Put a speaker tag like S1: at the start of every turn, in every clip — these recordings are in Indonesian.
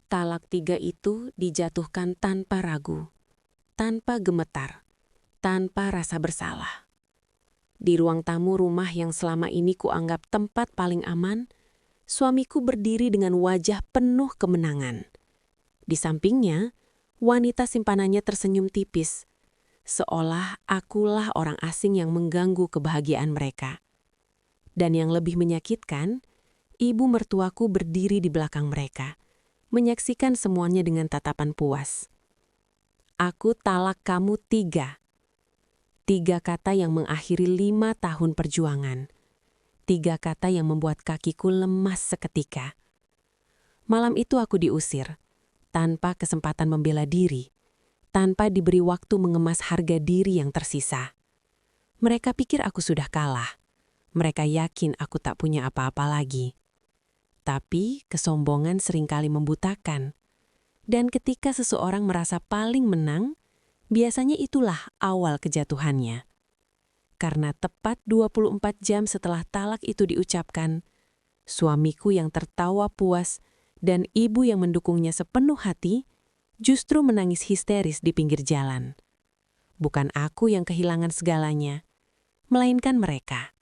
S1: Talak 3 itu dijatuhkan tanpa ragu, tanpa gemetar, tanpa rasa bersalah. Di ruang tamu rumah yang selama ini kuanggap tempat paling aman, suamiku berdiri dengan wajah penuh kemenangan. Di sampingnya, wanita simpanannya tersenyum tipis, seolah akulah orang asing yang mengganggu kebahagiaan mereka. Dan yang lebih menyakitkan, ibu mertuaku berdiri di belakang mereka, menyaksikan semuanya dengan tatapan puas. Aku talak kamu 3. 3 kata yang mengakhiri 5 tahun perjuangan. 3 kata yang membuat kakiku lemas seketika. Malam itu aku diusir, tanpa kesempatan membela diri, tanpa diberi waktu mengemas harga diri yang tersisa. Mereka pikir aku sudah kalah. Mereka yakin aku tak punya apa-apa lagi. Tapi kesombongan seringkali membutakan. Dan ketika seseorang merasa paling menang, biasanya itulah awal kejatuhannya. Karena tepat 24 jam setelah talak itu diucapkan, suamiku yang tertawa puas dan ibu yang mendukungnya sepenuh hati justru menangis histeris di pinggir jalan. Bukan aku yang kehilangan segalanya, melainkan mereka.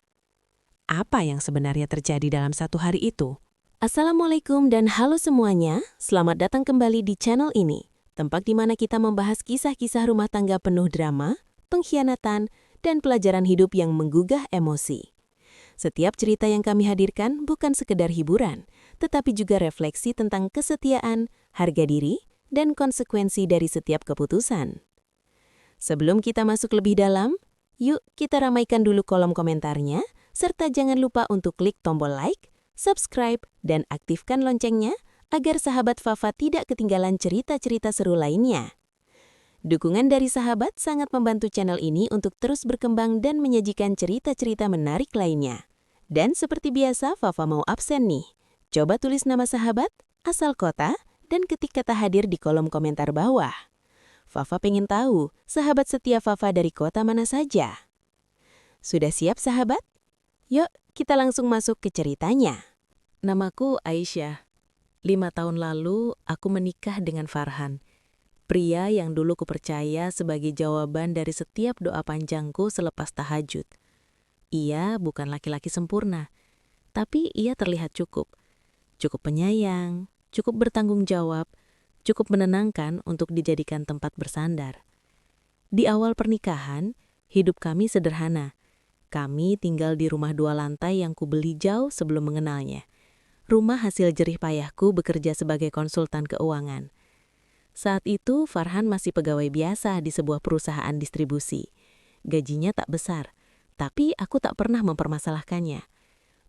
S1: Apa yang sebenarnya terjadi dalam satu hari itu?
S2: Assalamualaikum dan halo semuanya, selamat datang kembali di channel ini, tempat di mana kita membahas kisah-kisah rumah tangga penuh drama, pengkhianatan, dan pelajaran hidup yang menggugah emosi. Setiap cerita yang kami hadirkan bukan sekedar hiburan, tetapi juga refleksi tentang kesetiaan, harga diri, dan konsekuensi dari setiap keputusan. Sebelum kita masuk lebih dalam, yuk kita ramaikan dulu kolom komentarnya, serta jangan lupa untuk klik tombol like, subscribe, dan aktifkan loncengnya agar sahabat Fafa tidak ketinggalan cerita-cerita seru lainnya. Dukungan dari sahabat sangat membantu channel ini untuk terus berkembang dan menyajikan cerita-cerita menarik lainnya. Dan seperti biasa, Fafa mau absen nih. Coba tulis nama sahabat, asal kota, dan ketik kata hadir di kolom komentar bawah. Fafa pengen tahu, sahabat setia Fafa dari kota mana saja? Sudah siap sahabat? Yuk, kita langsung masuk ke ceritanya.
S3: Namaku Aisyah. 5 tahun lalu, aku menikah dengan Farhan. Pria yang dulu kupercaya sebagai jawaban dari setiap doa panjangku selepas tahajud. Ia bukan laki-laki sempurna, tapi ia terlihat cukup. Cukup penyayang, cukup bertanggung jawab, cukup menenangkan untuk dijadikan tempat bersandar. Di awal pernikahan, hidup kami sederhana. Kami tinggal di rumah 2 lantai yang kubeli jauh sebelum mengenalnya. Rumah hasil jerih payahku bekerja sebagai konsultan keuangan. Saat itu, Farhan masih pegawai biasa di sebuah perusahaan distribusi. Gajinya tak besar, tapi aku tak pernah mempermasalahkannya.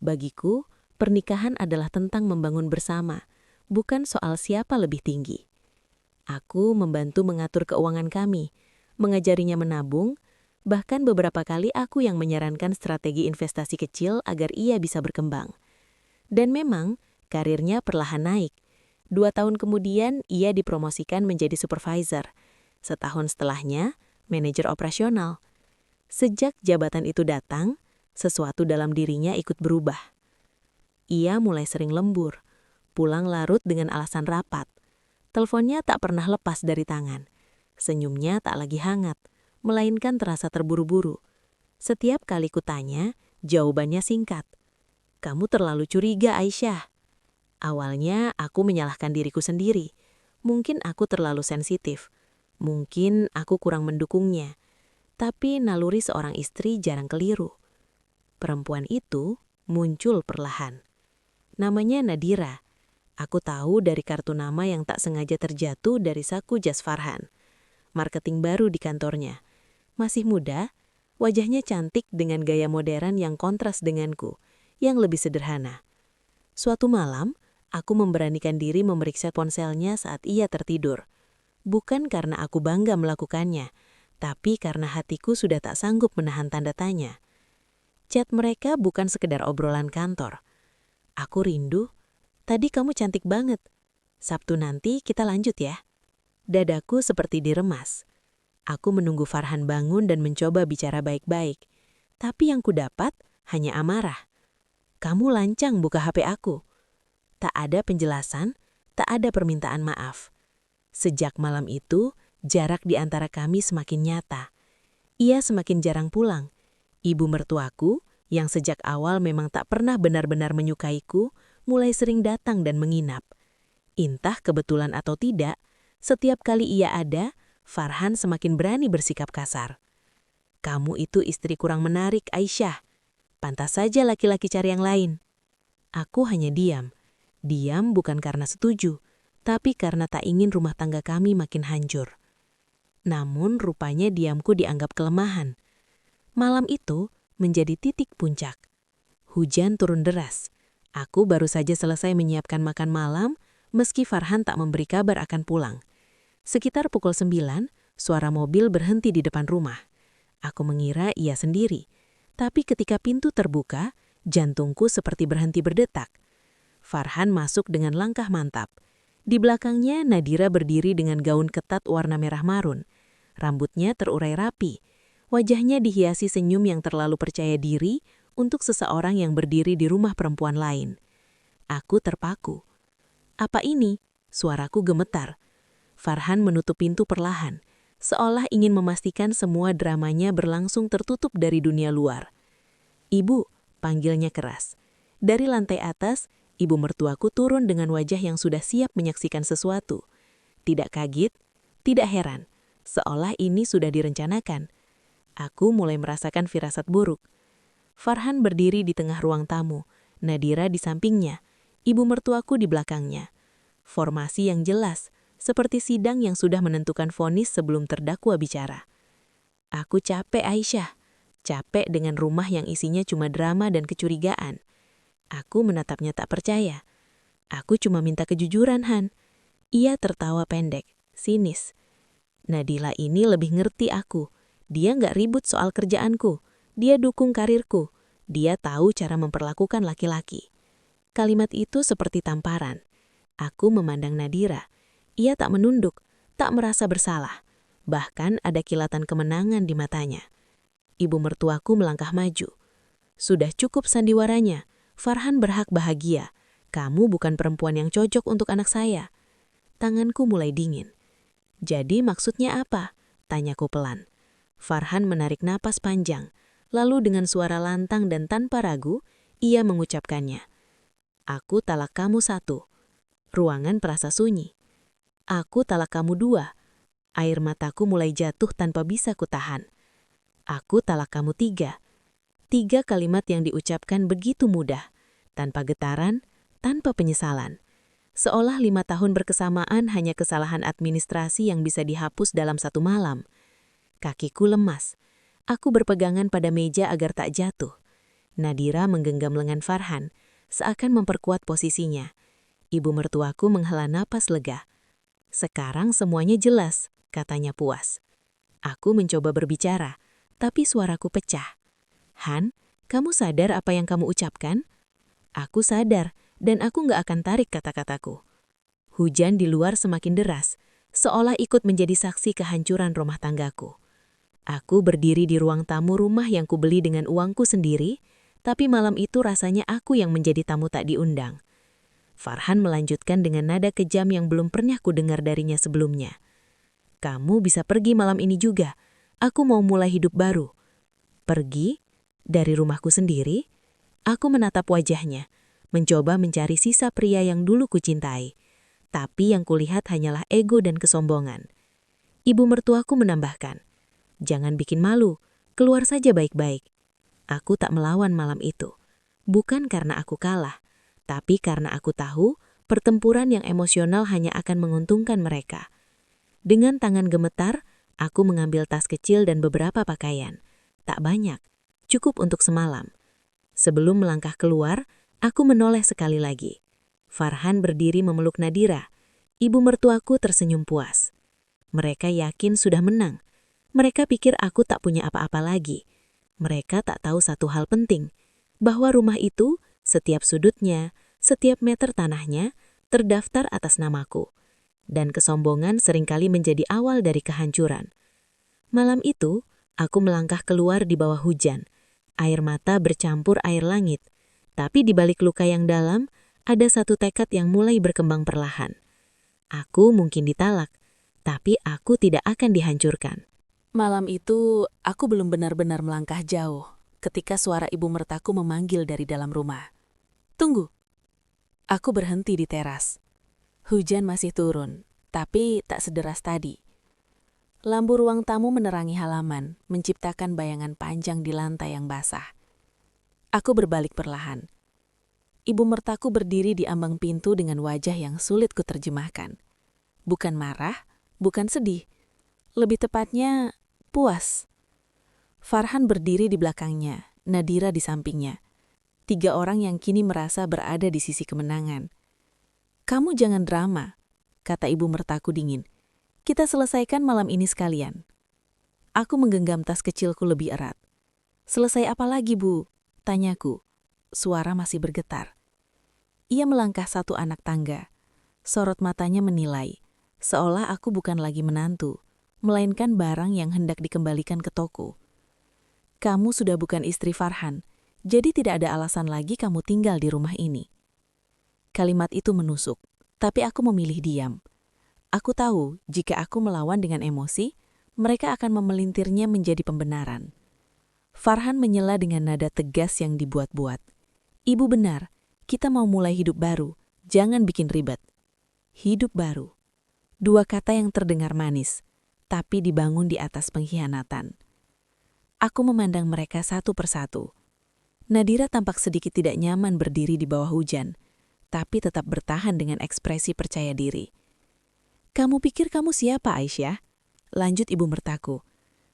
S3: Bagiku, pernikahan adalah tentang membangun bersama, bukan soal siapa lebih tinggi. Aku membantu mengatur keuangan kami, mengajarinya menabung, bahkan beberapa kali aku yang menyarankan strategi investasi kecil agar ia bisa berkembang. Dan memang, karirnya perlahan naik. 2 tahun kemudian, ia dipromosikan menjadi supervisor. Setahun setelahnya, manajer operasional. Sejak jabatan itu datang, sesuatu dalam dirinya ikut berubah. Ia mulai sering lembur, pulang larut dengan alasan rapat. Teleponnya tak pernah lepas dari tangan. Senyumnya tak lagi hangat, melainkan terasa terburu-buru. Setiap kali kutanya, jawabannya singkat. "Kamu terlalu curiga, Aisyah." Awalnya aku menyalahkan diriku sendiri. Mungkin aku terlalu sensitif. Mungkin aku kurang mendukungnya. Tapi naluri seorang istri jarang keliru. Perempuan itu muncul perlahan. Namanya Nadira. Aku tahu dari kartu nama yang tak sengaja terjatuh dari saku jas Farhan. Marketing baru di kantornya. Masih muda, wajahnya cantik dengan gaya modern yang kontras denganku, yang lebih sederhana. Suatu malam, aku memberanikan diri memeriksa ponselnya saat ia tertidur. Bukan karena aku bangga melakukannya, tapi karena hatiku sudah tak sanggup menahan tanda tanya. Chat mereka bukan sekedar obrolan kantor. "Aku rindu, tadi kamu cantik banget. Sabtu nanti kita lanjut ya." Dadaku seperti diremas. Aku menunggu Farhan bangun dan mencoba bicara baik-baik. Tapi yang kudapat hanya amarah. "Kamu lancang buka HP aku." Tak ada penjelasan, tak ada permintaan maaf. Sejak malam itu, jarak di antara kami semakin nyata. Ia semakin jarang pulang. Ibu mertuaku, yang sejak awal memang tak pernah benar-benar menyukaiku, mulai sering datang dan menginap. Entah kebetulan atau tidak, setiap kali ia ada, Farhan semakin berani bersikap kasar. "Kamu itu istri kurang menarik, Aisyah. Pantas saja laki-laki cari yang lain." Aku hanya diam. Diam bukan karena setuju, tapi karena tak ingin rumah tangga kami makin hancur. Namun rupanya diamku dianggap kelemahan. Malam itu menjadi titik puncak. Hujan turun deras. Aku baru saja selesai menyiapkan makan malam, meski Farhan tak memberi kabar akan pulang. Sekitar pukul 9, suara mobil berhenti di depan rumah. Aku mengira ia sendiri, tapi ketika pintu terbuka, jantungku seperti berhenti berdetak. Farhan masuk dengan langkah mantap. Di belakangnya Nadira berdiri dengan gaun ketat warna merah marun. Rambutnya terurai rapi. Wajahnya dihiasi senyum yang terlalu percaya diri untuk seseorang yang berdiri di rumah perempuan lain. Aku terpaku. "Apa ini?" Suaraku gemetar. Farhan menutup pintu perlahan, seolah ingin memastikan semua dramanya berlangsung tertutup dari dunia luar. "Ibu," panggilnya keras. Dari lantai atas, ibu mertuaku turun dengan wajah yang sudah siap menyaksikan sesuatu. Tidak kaget, tidak heran, seolah ini sudah direncanakan. Aku mulai merasakan firasat buruk. Farhan berdiri di tengah ruang tamu, Nadira di sampingnya, ibu mertuaku di belakangnya. Formasi yang jelas, seperti sidang yang sudah menentukan vonis sebelum terdakwa bicara. Aku capek, Aisyah. Capek dengan rumah yang isinya cuma drama dan kecurigaan. Aku menatapnya tak percaya. "Aku cuma minta kejujuran, Han." Ia tertawa pendek, sinis. "Nadila ini lebih ngerti aku. Dia nggak ribut soal kerjaanku. Dia dukung karirku. Dia tahu cara memperlakukan laki-laki." Kalimat itu seperti tamparan. Aku memandang Nadira. Ia tak menunduk, tak merasa bersalah. Bahkan ada kilatan kemenangan di matanya. Ibu mertuaku melangkah maju. "Sudah cukup sandiwaranya. Farhan berhak bahagia. Kamu bukan perempuan yang cocok untuk anak saya." Tanganku mulai dingin. "Jadi maksudnya apa?" tanyaku pelan. Farhan menarik napas panjang, lalu dengan suara lantang dan tanpa ragu, ia mengucapkannya. "Aku talak kamu 1. Ruangan terasa sunyi. "Aku talak kamu 2. Air mataku mulai jatuh tanpa bisa kutahan. "Aku talak kamu 3. 3 kalimat yang diucapkan begitu mudah, tanpa getaran, tanpa penyesalan. Seolah 5 tahun berkesamaan hanya kesalahan administrasi yang bisa dihapus dalam 1 malam. Kakiku lemas. Aku berpegangan pada meja agar tak jatuh. Nadira menggenggam lengan Farhan, seakan memperkuat posisinya. Ibu mertuaku menghela napas lega. "Sekarang semuanya jelas," katanya puas. Aku mencoba berbicara, tapi suaraku pecah. "Han, kamu sadar apa yang kamu ucapkan?" "Aku sadar, dan aku nggak akan tarik kata-kataku." Hujan di luar semakin deras, seolah ikut menjadi saksi kehancuran rumah tanggaku. Aku berdiri di ruang tamu rumah yang kubeli dengan uangku sendiri, tapi malam itu rasanya aku yang menjadi tamu tak diundang. Farhan melanjutkan dengan nada kejam yang belum pernah kudengar darinya sebelumnya. "Kamu bisa pergi malam ini juga. Aku mau mulai hidup baru." "Pergi? Dari rumahku sendiri?" Aku menatap wajahnya, mencoba mencari sisa pria yang dulu kucintai. Tapi yang kulihat hanyalah ego dan kesombongan. Ibu mertuaku menambahkan, "Jangan bikin malu, keluar saja baik-baik." Aku tak melawan malam itu. Bukan karena aku kalah, tapi karena aku tahu pertempuran yang emosional hanya akan menguntungkan mereka. Dengan tangan gemetar, aku mengambil tas kecil dan beberapa pakaian. Tak banyak, cukup untuk semalam. Sebelum melangkah keluar, aku menoleh sekali lagi. Farhan berdiri memeluk Nadira. Ibu mertuaku tersenyum puas. Mereka yakin sudah menang. Mereka pikir aku tak punya apa-apa lagi. Mereka tak tahu satu hal penting, bahwa rumah itu, setiap sudutnya, setiap meter tanahnya, terdaftar atas namaku. Dan kesombongan seringkali menjadi awal dari kehancuran. Malam itu, aku melangkah keluar di bawah hujan. Air mata bercampur air langit. Tapi di balik luka yang dalam, ada satu tekad yang mulai berkembang perlahan. Aku mungkin ditalak, tapi aku tidak akan dihancurkan.
S1: Malam itu, aku belum benar-benar melangkah jauh ketika suara ibu mertaku memanggil dari dalam rumah. Tunggu. Aku berhenti di teras. Hujan masih turun, tapi tak sederas tadi. Lampu ruang tamu menerangi halaman, menciptakan bayangan panjang di lantai yang basah. Aku berbalik perlahan. Ibu mertaku berdiri di ambang pintu dengan wajah yang sulit kuterjemahkan. Bukan marah, bukan sedih. Lebih tepatnya, puas. Farhan berdiri di belakangnya, Nadira di sampingnya. 3 orang yang kini merasa berada di sisi kemenangan. "Kamu jangan drama," kata ibu mertaku dingin. "Kita selesaikan malam ini sekalian." Aku menggenggam tas kecilku lebih erat. "Selesai apa lagi, Bu?" tanyaku. Suara masih bergetar. Ia melangkah 1 anak tangga. Sorot matanya menilai, seolah aku bukan lagi menantu, melainkan barang yang hendak dikembalikan ke toko. "Kamu sudah bukan istri Farhan, jadi tidak ada alasan lagi kamu tinggal di rumah ini." Kalimat itu menusuk, tapi aku memilih diam. Aku tahu jika aku melawan dengan emosi, mereka akan memelintirnya menjadi pembenaran. Farhan menyela dengan nada tegas yang dibuat-buat. "Ibu benar, kita mau mulai hidup baru, jangan bikin ribet." Hidup baru. 2 kata yang terdengar manis, tapi dibangun di atas pengkhianatan. Aku memandang mereka satu persatu. Nadira tampak sedikit tidak nyaman berdiri di bawah hujan, tapi tetap bertahan dengan ekspresi percaya diri. "Kamu pikir kamu siapa, Aisyah?" lanjut ibu mertaku.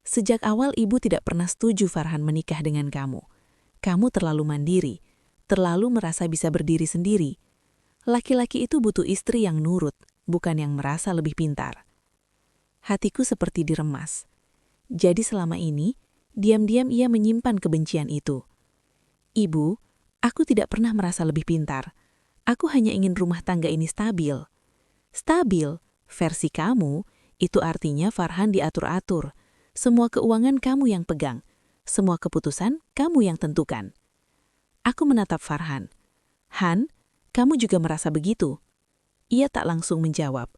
S1: "Sejak awal ibu tidak pernah setuju Farhan menikah dengan kamu. Kamu terlalu mandiri, terlalu merasa bisa berdiri sendiri. Laki-laki itu butuh istri yang nurut, bukan yang merasa lebih pintar." Hatiku seperti diremas. Jadi selama ini, diam-diam ia menyimpan kebencian itu. "Ibu, aku tidak pernah merasa lebih pintar. Aku hanya ingin rumah tangga ini stabil." Stabil, versi kamu, itu artinya Farhan diatur-atur. Semua keuangan kamu yang pegang. Semua keputusan kamu yang tentukan. Aku menatap Farhan. "Han, kamu juga merasa begitu?" Ia tak langsung menjawab,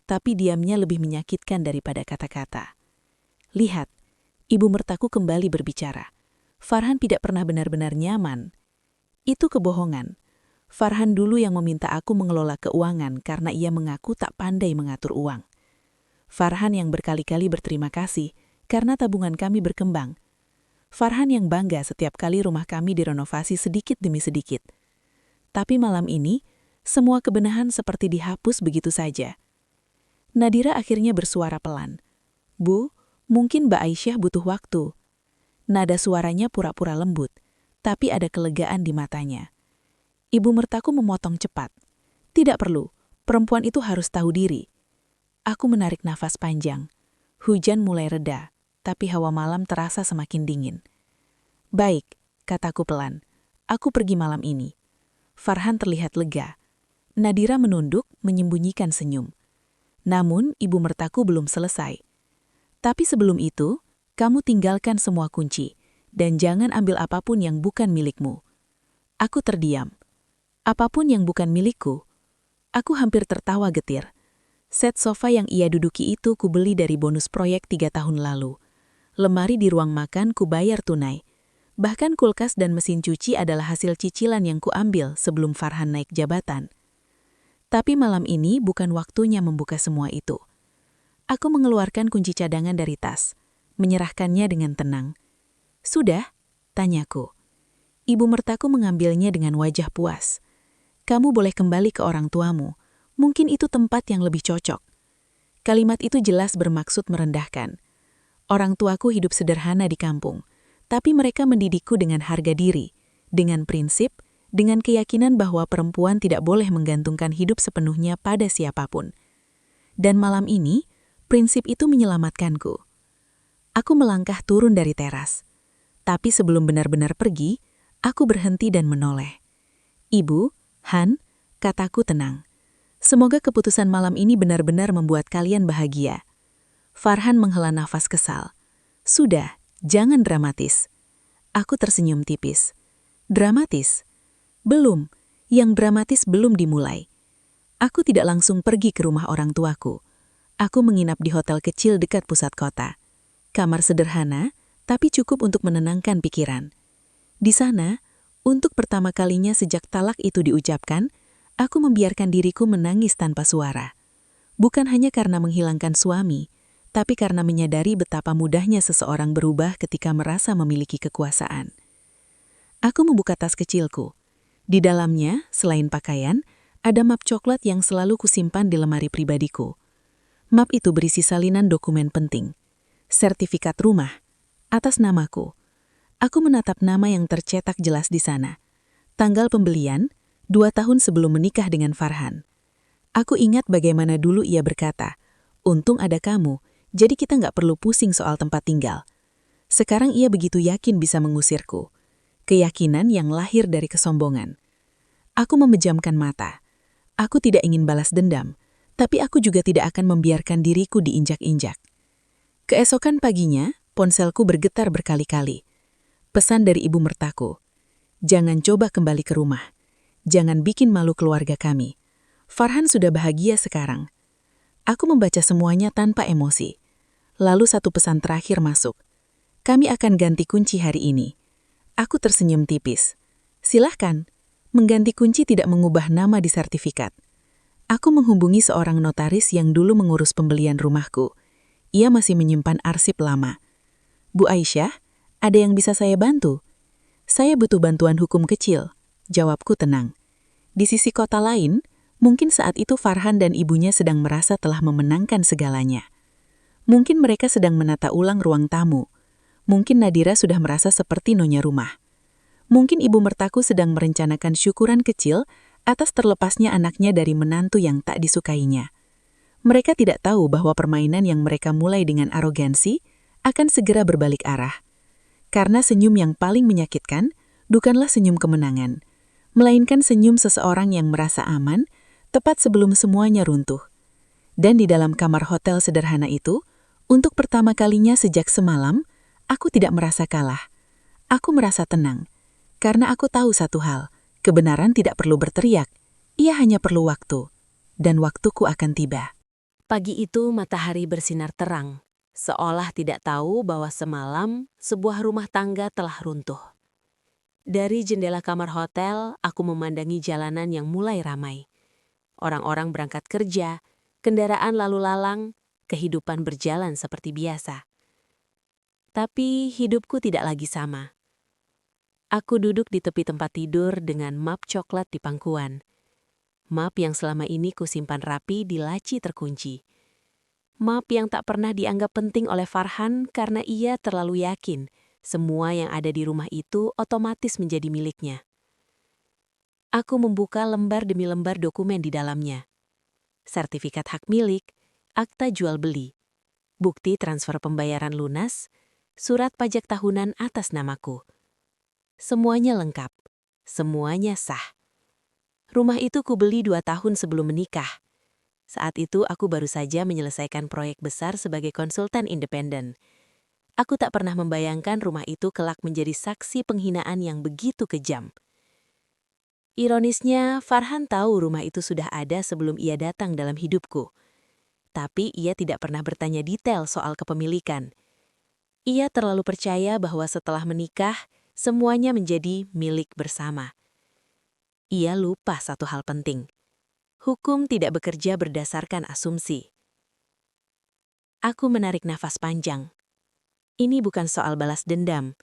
S1: tapi diamnya lebih menyakitkan daripada kata-kata. "Lihat," ibu mertaku kembali berbicara. "Farhan tidak pernah benar-benar nyaman." Itu kebohongan. Farhan dulu yang meminta aku mengelola keuangan karena ia mengaku tak pandai mengatur uang. Farhan yang berkali-kali berterima kasih karena tabungan kami berkembang. Farhan yang bangga setiap kali rumah kami direnovasi sedikit demi sedikit. Tapi malam ini, semua kebenahan seperti dihapus begitu saja. Nadira akhirnya bersuara pelan. "Bu, mungkin Mbak Aisyah butuh waktu." Nada suaranya pura-pura lembut, tapi ada kelegaan di matanya. Ibu mertaku memotong cepat. "Tidak perlu, perempuan itu harus tahu diri." Aku menarik nafas panjang. Hujan mulai reda, tapi hawa malam terasa semakin dingin. "Baik," kataku pelan. "Aku pergi malam ini." Farhan terlihat lega. Nadira menunduk, menyembunyikan senyum. Namun, ibu mertaku belum selesai. "Tapi sebelum itu, kamu tinggalkan semua kunci, dan jangan ambil apapun yang bukan milikmu." Aku terdiam. Apapun yang bukan milikku? Aku hampir tertawa getir. Set sofa yang ia duduki itu kubeli dari bonus proyek 3 tahun lalu. Lemari di ruang makan kubayar tunai. Bahkan kulkas dan mesin cuci adalah hasil cicilan yang kuambil sebelum Farhan naik jabatan. Tapi malam ini bukan waktunya membuka semua itu. Aku mengeluarkan kunci cadangan dari tas, menyerahkannya dengan tenang. "Sudah?" tanyaku. Ibu mertaku mengambilnya dengan wajah puas. "Kamu boleh kembali ke orang tuamu. Mungkin itu tempat yang lebih cocok." Kalimat itu jelas bermaksud merendahkan. Orang tuaku hidup sederhana di kampung, tapi mereka mendidikku dengan harga diri, dengan prinsip, dengan keyakinan bahwa perempuan tidak boleh menggantungkan hidup sepenuhnya pada siapapun. Dan malam ini, prinsip itu menyelamatkanku. Aku melangkah turun dari teras. Tapi sebelum benar-benar pergi, aku berhenti dan menoleh. "Ibu, Han," kataku tenang. "Semoga keputusan malam ini benar-benar membuat kalian bahagia." Farhan menghela nafas kesal. "Sudah, jangan dramatis." Aku tersenyum tipis. "Dramatis? Belum, yang dramatis belum dimulai."
S3: Aku tidak langsung pergi ke rumah orang tuaku. Aku menginap di hotel kecil dekat pusat kota. Kamar sederhana, tapi cukup untuk menenangkan pikiran. Di sana, untuk pertama kalinya sejak talak itu diucapkan, aku membiarkan diriku menangis tanpa suara. Bukan hanya karena menghilangkan suami, tapi karena menyadari betapa mudahnya seseorang berubah ketika merasa memiliki kekuasaan. Aku membuka tas kecilku. Di dalamnya, selain pakaian, ada map coklat yang selalu kusimpan di lemari pribadiku. Map itu berisi salinan dokumen penting. Sertifikat rumah, atas namaku. Aku menatap nama yang tercetak jelas di sana. Tanggal pembelian, 2 tahun sebelum menikah dengan Farhan. Aku ingat bagaimana dulu ia berkata, "Untung ada kamu, jadi kita nggak perlu pusing soal tempat tinggal." Sekarang ia begitu yakin bisa mengusirku. Keyakinan yang lahir dari kesombongan. Aku memejamkan mata. Aku tidak ingin balas dendam, tapi aku juga tidak akan membiarkan diriku diinjak-injak. Keesokan paginya, ponselku bergetar berkali-kali. Pesan dari ibu mertaku, "Jangan coba kembali ke rumah. Jangan bikin malu keluarga kami. Farhan sudah bahagia sekarang." Aku membaca semuanya tanpa emosi. Lalu satu pesan terakhir masuk. "Kami akan ganti kunci hari ini." Aku tersenyum tipis. "Silahkan, mengganti kunci tidak mengubah nama di sertifikat." Aku menghubungi seorang notaris yang dulu mengurus pembelian rumahku. Ia masih menyimpan arsip lama. "Bu Aisyah, ada yang bisa saya bantu?" "Saya butuh bantuan hukum kecil," jawabku tenang. Di sisi kota lain, mungkin saat itu Farhan dan ibunya sedang merasa telah memenangkan segalanya. Mungkin mereka sedang menata ulang ruang tamu. Mungkin Nadira sudah merasa seperti nyonya rumah. Mungkin ibu mertaku sedang merencanakan syukuran kecil atas terlepasnya anaknya dari menantu yang tak disukainya. Mereka tidak tahu bahwa permainan yang mereka mulai dengan arogansi akan segera berbalik arah. Karena senyum yang paling menyakitkan bukanlah senyum kemenangan, melainkan senyum seseorang yang merasa aman tepat sebelum semuanya runtuh. Dan di dalam kamar hotel sederhana itu, untuk pertama kalinya sejak semalam, aku tidak merasa kalah. Aku merasa tenang, karena aku tahu satu hal, kebenaran tidak perlu berteriak, ia hanya perlu waktu, dan waktuku akan tiba.
S1: Pagi itu matahari bersinar terang, seolah tidak tahu bahwa semalam sebuah rumah tangga telah runtuh. Dari jendela kamar hotel, aku memandangi jalanan yang mulai ramai. Orang-orang berangkat kerja, kendaraan lalu lalang, kehidupan berjalan seperti biasa. Tapi hidupku tidak lagi sama. Aku duduk di tepi tempat tidur dengan map coklat di pangkuan. Map yang selama ini kusimpan rapi di laci terkunci. Map yang tak pernah dianggap penting oleh Farhan karena ia terlalu yakin semua yang ada di rumah itu otomatis menjadi miliknya. Aku membuka lembar demi lembar dokumen di dalamnya. Sertifikat hak milik, akta jual beli, bukti transfer pembayaran lunas, surat pajak tahunan atas namaku. Semuanya lengkap, semuanya sah. Rumah itu kubeli 2 tahun sebelum menikah. Saat itu aku baru saja menyelesaikan proyek besar sebagai konsultan independen. Aku tak pernah membayangkan rumah itu kelak menjadi saksi penghinaan yang begitu kejam. Ironisnya, Farhan tahu rumah itu sudah ada sebelum ia datang dalam hidupku. Tapi ia tidak pernah bertanya detail soal kepemilikan. Ia terlalu percaya bahwa setelah menikah, semuanya menjadi milik bersama. Ia lupa satu hal penting. Hukum tidak bekerja berdasarkan asumsi. Aku menarik nafas panjang. Ini bukan soal balas dendam.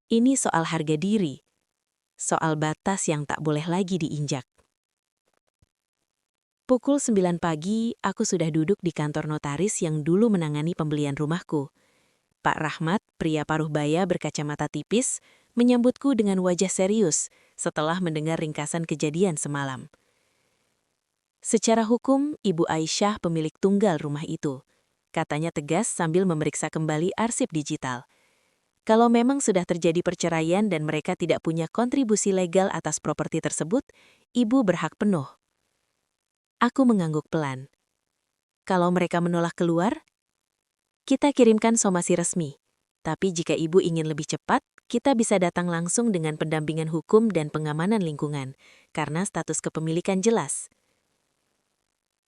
S1: Ini soal harga diri. Soal batas yang tak boleh lagi diinjak. Pukul 9 pagi, aku sudah duduk di kantor notaris yang dulu menangani pembelian rumahku. Pak Rahmat, pria paruh baya berkacamata tipis, menyambutku dengan wajah serius setelah mendengar ringkasan kejadian semalam. "Secara hukum, Ibu Aisyah pemilik tunggal rumah itu," katanya tegas sambil memeriksa kembali arsip digital. "Kalau memang sudah terjadi perceraian dan mereka tidak punya kontribusi legal atas properti tersebut, Ibu berhak penuh." Aku mengangguk pelan. "Kalau mereka menolak keluar, kita kirimkan somasi resmi. Tapi jika Ibu ingin lebih cepat, kita bisa datang langsung dengan pendampingan hukum dan pengamanan lingkungan, karena status kepemilikan jelas."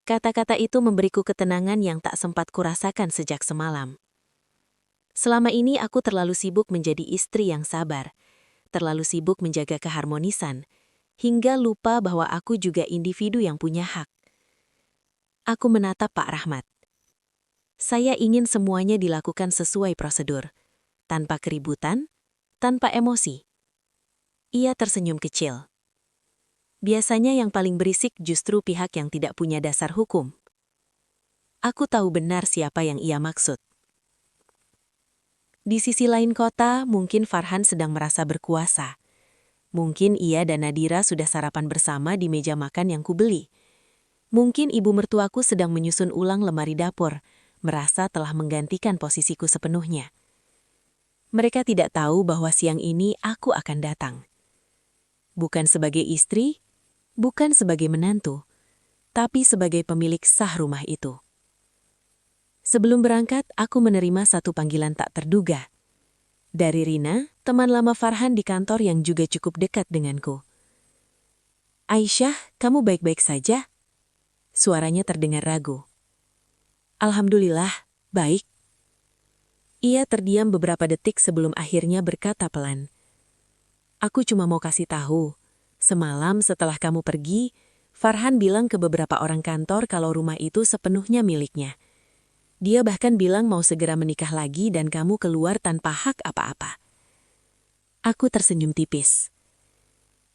S3: Kata-kata itu memberiku ketenangan yang tak sempat kurasakan sejak semalam. Selama ini aku terlalu sibuk menjadi istri yang sabar, terlalu sibuk menjaga keharmonisan, hingga lupa bahwa aku juga individu yang punya hak. Aku menatap Pak Rahmat. Saya ingin semuanya dilakukan sesuai prosedur, tanpa keributan, tanpa emosi. Ia tersenyum kecil. Biasanya yang paling berisik justru pihak yang tidak punya dasar hukum. Aku tahu benar siapa yang ia maksud. Di sisi lain kota, mungkin Farhan sedang merasa berkuasa. Mungkin ia dan Nadira sudah sarapan bersama di meja makan yang kubeli. Mungkin ibu mertuaku sedang menyusun ulang lemari dapur, merasa telah menggantikan posisiku sepenuhnya. Mereka tidak tahu bahwa siang ini aku akan datang. Bukan sebagai istri, bukan sebagai menantu, tapi sebagai pemilik sah rumah itu. Sebelum berangkat, aku menerima satu panggilan tak terduga. Dari Rina, teman lama Farhan di kantor yang juga cukup dekat denganku. "Aisyah, kamu baik-baik saja?" Suaranya terdengar ragu. "Alhamdulillah, baik." Ia terdiam beberapa detik sebelum akhirnya berkata pelan. "Aku cuma mau kasih tahu, semalam setelah kamu pergi, Farhan bilang ke beberapa orang kantor kalau rumah itu sepenuhnya miliknya. Dia bahkan bilang mau segera menikah lagi dan kamu keluar tanpa hak apa-apa." Aku tersenyum tipis.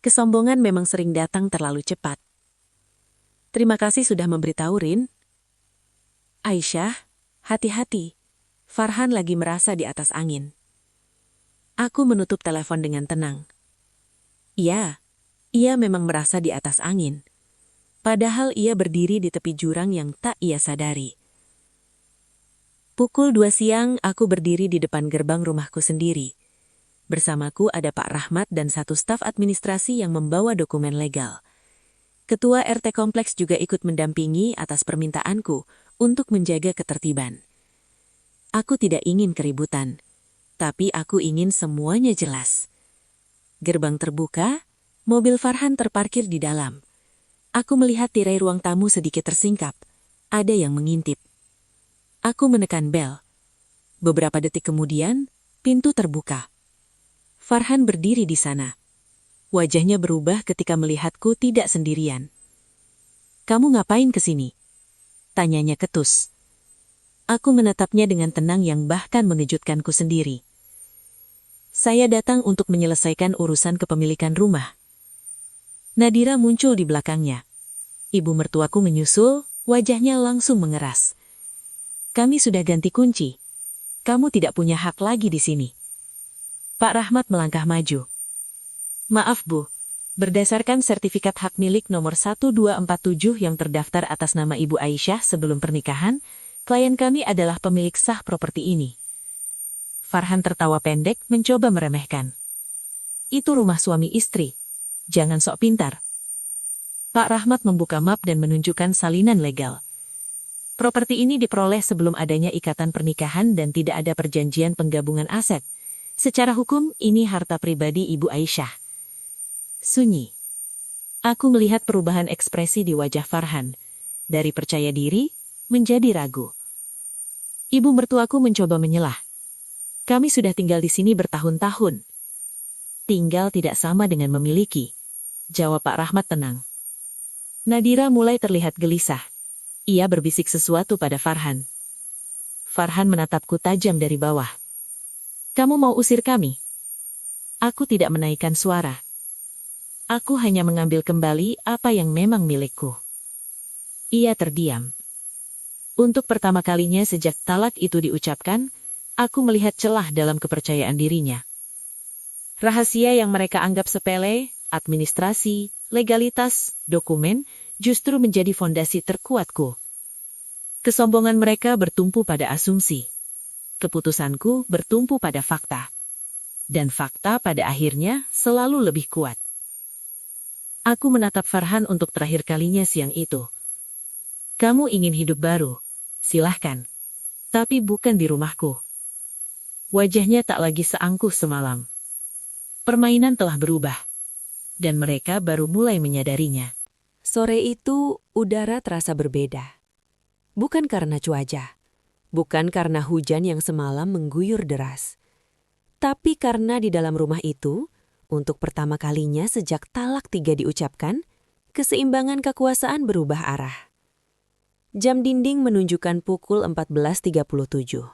S3: Kesombongan memang sering datang terlalu cepat. "Terima kasih sudah memberitahu, Rin." "Aisyah, hati-hati. Farhan lagi merasa di atas angin." Aku menutup telepon dengan tenang. Iya, ia memang merasa di atas angin. Padahal ia berdiri di tepi jurang yang tak ia sadari. Pukul 2 siang, aku berdiri di depan gerbang rumahku sendiri. Bersamaku ada Pak Rahmat dan satu staf administrasi yang membawa dokumen legal. Ketua RT Kompleks juga ikut mendampingi atas permintaanku untuk menjaga ketertiban. Aku tidak ingin keributan, tapi aku ingin semuanya jelas. Gerbang terbuka, mobil Farhan terparkir di dalam. Aku melihat tirai ruang tamu sedikit tersingkap. Ada yang mengintip. Aku menekan bel. Beberapa detik kemudian, pintu terbuka. Farhan berdiri di sana. Wajahnya berubah ketika melihatku tidak sendirian. "Kamu ngapain ke sini?" tanyanya ketus. Aku menatapnya dengan tenang yang bahkan mengejutkanku sendiri. "Saya datang untuk menyelesaikan urusan kepemilikan rumah." Nadira muncul di belakangnya. Ibu mertuaku menyusul, wajahnya langsung mengeras. "Kami sudah ganti kunci. Kamu tidak punya hak lagi di sini." Pak Rahmat melangkah maju. "Maaf Bu, berdasarkan sertifikat hak milik nomor 1247 yang terdaftar atas nama Ibu Aisyah sebelum pernikahan, klien kami adalah pemilik sah properti ini." Farhan tertawa pendek mencoba meremehkan. "Itu rumah suami istri. Jangan sok pintar." Pak Rahmat membuka map dan menunjukkan salinan legal. Properti ini diperoleh sebelum adanya ikatan pernikahan dan tidak ada perjanjian penggabungan aset. Secara hukum, ini harta pribadi Ibu Aisyah. Sunyi. Aku melihat perubahan ekspresi di wajah Farhan. Dari percaya diri, menjadi ragu. Ibu mertuaku mencoba menyelah. "Kami sudah tinggal di sini bertahun-tahun." "Tinggal tidak sama dengan memiliki," jawab Pak Rahmat tenang. Nadira mulai terlihat gelisah. Ia berbisik sesuatu pada Farhan. Farhan menatapku tajam dari bawah. "Kamu mau usir kami?" Aku tidak menaikkan suara. Aku hanya mengambil kembali apa yang memang milikku. Ia terdiam. Untuk pertama kalinya sejak talak itu diucapkan, aku melihat celah dalam kepercayaan dirinya. Rahasia yang mereka anggap sepele, administrasi, legalitas, dokumen, justru menjadi fondasi terkuatku. Kesombongan mereka bertumpu pada asumsi. Keputusanku bertumpu pada fakta. Dan fakta pada akhirnya selalu lebih kuat. Aku menatap Farhan untuk terakhir kalinya siang itu. "Kamu ingin hidup baru? Silahkan. Tapi bukan di rumahku." Wajahnya tak lagi seangkuh semalam. Permainan telah berubah. Dan mereka baru mulai menyadarinya.
S1: Sore itu udara terasa berbeda. Bukan karena cuaca, bukan karena hujan yang semalam mengguyur deras, tapi karena di dalam rumah itu, untuk pertama kalinya sejak talak 3 diucapkan, keseimbangan kekuasaan berubah arah. Jam dinding menunjukkan pukul 14.37.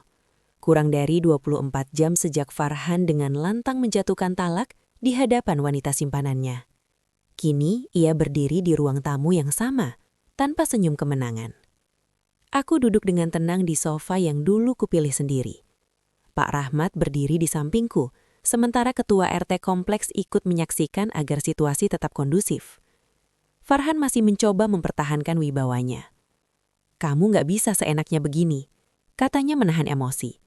S1: Kurang dari 24 jam sejak Farhan dengan lantang menjatuhkan talak di hadapan wanita simpanannya. Kini ia berdiri di ruang tamu yang sama, tanpa senyum kemenangan. Aku duduk dengan tenang di sofa yang dulu kupilih sendiri. Pak Rahmat berdiri di sampingku, sementara ketua RT kompleks ikut menyaksikan agar situasi tetap kondusif. Farhan masih mencoba mempertahankan wibawanya. "Kamu nggak bisa seenaknya begini," katanya menahan emosi.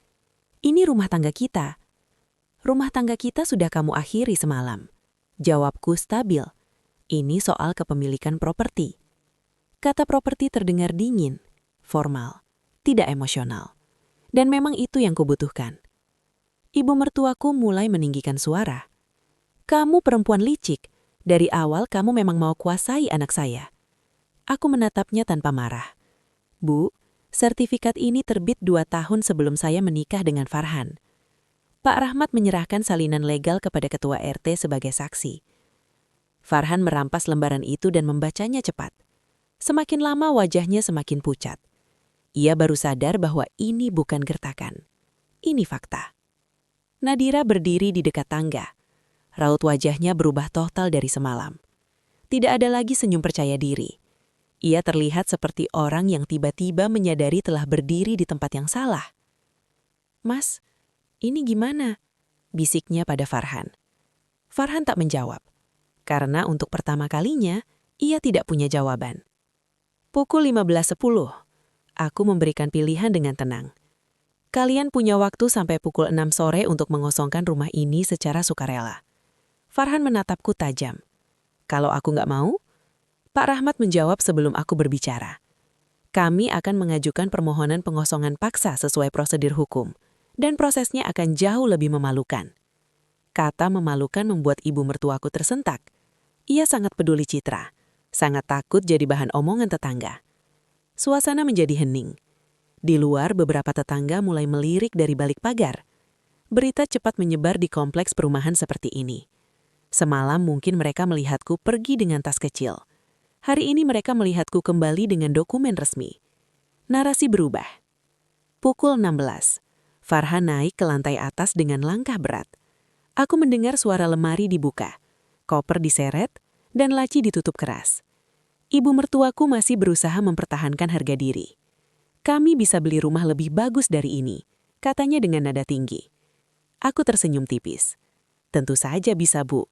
S1: "Ini rumah tangga kita." "Rumah tangga kita sudah kamu akhiri semalam." Jawabku stabil. "Ini soal kepemilikan properti." Kata properti terdengar dingin, formal, tidak emosional. Dan memang itu yang kubutuhkan. Ibu mertuaku mulai meninggikan suara. "Kamu perempuan licik. Dari awal kamu memang mau kuasai anak saya." Aku menatapnya tanpa marah. "Bu, sertifikat ini terbit 2 tahun sebelum saya menikah dengan Farhan." Pak Rahmat menyerahkan salinan legal kepada ketua RT sebagai saksi. Farhan merampas lembaran itu dan membacanya cepat. Semakin lama wajahnya semakin pucat. Ia baru sadar bahwa ini bukan gertakan. Ini fakta. Nadira berdiri di dekat tangga. Raut wajahnya berubah total dari semalam. Tidak ada lagi senyum percaya diri. Ia terlihat seperti orang yang tiba-tiba menyadari telah berdiri di tempat yang salah. "Mas, ini gimana?" bisiknya pada Farhan. Farhan tak menjawab. Karena untuk pertama kalinya, ia tidak punya jawaban. Pukul 15.10, aku memberikan pilihan dengan tenang. "Kalian punya waktu sampai pukul 6 sore untuk mengosongkan rumah ini secara sukarela." Farhan menatapku tajam. "Kalau aku nggak mau?" Pak Rahmat menjawab sebelum aku berbicara. "Kami akan mengajukan permohonan pengosongan paksa sesuai prosedur hukum, dan prosesnya akan jauh lebih memalukan." Kata memalukan membuat ibu mertuaku tersentak. Ia sangat peduli citra, sangat takut jadi bahan omongan tetangga. Suasana menjadi hening. Di luar beberapa tetangga mulai melirik dari balik pagar. Berita cepat menyebar di kompleks perumahan seperti ini. Semalam mungkin mereka melihatku pergi dengan tas kecil. Hari ini mereka melihatku kembali dengan dokumen resmi. Narasi berubah. Pukul 16. Farhan naik ke lantai atas dengan langkah berat. Aku mendengar suara lemari dibuka, koper diseret, dan laci ditutup keras. Ibu mertuaku masih berusaha mempertahankan harga diri. "Kami bisa beli rumah lebih bagus dari ini," katanya dengan nada tinggi. Aku tersenyum tipis. "Tentu saja bisa, Bu."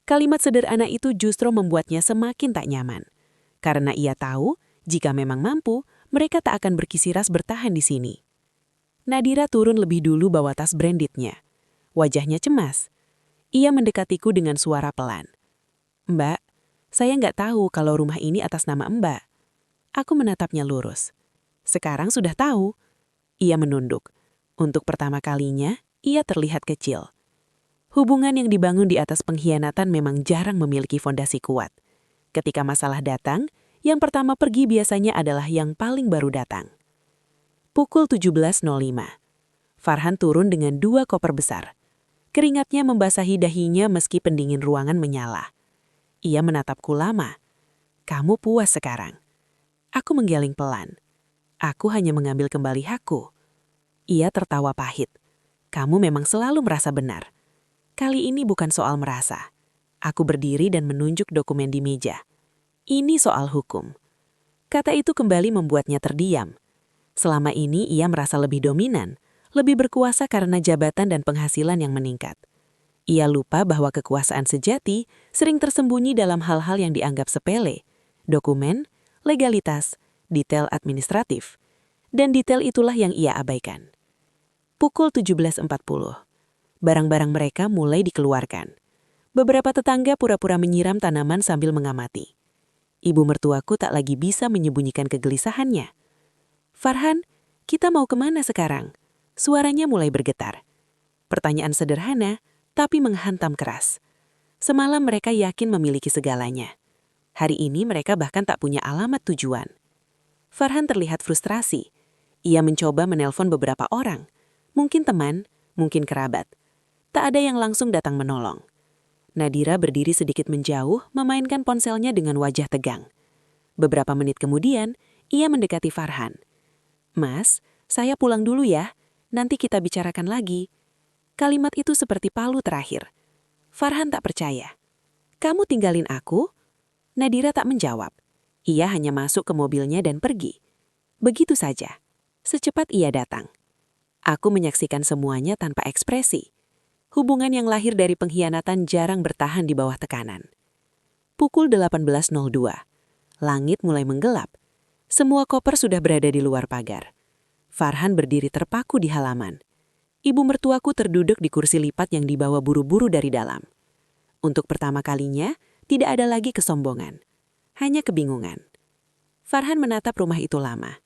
S1: Kalimat sederhana itu justru membuatnya semakin tak nyaman. Karena ia tahu, jika memang mampu, mereka tak akan berkisiras bertahan di sini. Nadira turun lebih dulu bawa tas brandednya. Wajahnya cemas. Ia mendekatiku dengan suara pelan. "Mbak, saya nggak tahu kalau rumah ini atas nama Mbak." Aku menatapnya lurus. "Sekarang sudah tahu." Ia menunduk. Untuk pertama kalinya, ia terlihat kecil. Hubungan yang dibangun di atas pengkhianatan memang jarang memiliki fondasi kuat. Ketika masalah datang, yang pertama pergi biasanya adalah yang paling baru datang. Pukul 17.05. Farhan turun dengan 2 koper besar. Keringatnya membasahi dahinya meski pendingin ruangan menyala. Ia menatapku lama. "Kamu puas sekarang?" Aku menggeleng pelan. "Aku hanya mengambil kembali hakku." Ia tertawa pahit. "Kamu memang selalu merasa benar." Kali ini bukan soal merasa. Aku berdiri dan menunjuk dokumen di meja. "Ini soal hukum." Kata itu kembali membuatnya terdiam. Selama ini ia merasa lebih dominan, lebih berkuasa karena jabatan dan penghasilan yang meningkat. Ia lupa bahwa kekuasaan sejati sering tersembunyi dalam hal-hal yang dianggap sepele, dokumen, legalitas, detail administratif, dan detail itulah yang ia abaikan. Pukul 17.40. Barang-barang mereka mulai dikeluarkan. Beberapa tetangga pura-pura menyiram tanaman sambil mengamati. Ibu mertuaku tak lagi bisa menyembunyikan kegelisahannya. "Farhan, kita mau kemana sekarang?" Suaranya mulai bergetar. Pertanyaan sederhana, tapi menghantam keras. Semalam mereka yakin memiliki segalanya.
S4: Hari ini mereka bahkan tak punya alamat tujuan. Farhan terlihat frustrasi. Ia mencoba menelpon beberapa orang. Mungkin teman, mungkin kerabat. Tak ada yang langsung datang menolong. Nadira berdiri sedikit menjauh, memainkan ponselnya dengan wajah tegang. Beberapa menit kemudian, ia mendekati Farhan. "Mas, saya pulang dulu ya. Nanti kita bicarakan lagi." Kalimat itu seperti palu terakhir. Farhan tak percaya. "Kamu tinggalin aku?" Nadira tak menjawab. Ia hanya masuk ke mobilnya dan pergi. Begitu saja. Secepat ia datang. Aku menyaksikan semuanya tanpa ekspresi. Hubungan yang lahir dari pengkhianatan jarang bertahan di bawah tekanan. Pukul 18.02. Langit mulai menggelap. Semua koper sudah berada di luar pagar. Farhan berdiri terpaku di halaman. Ibu mertuaku terduduk di kursi lipat yang dibawa buru-buru dari dalam. Untuk pertama kalinya, tidak ada lagi kesombongan. Hanya kebingungan. Farhan menatap rumah itu lama.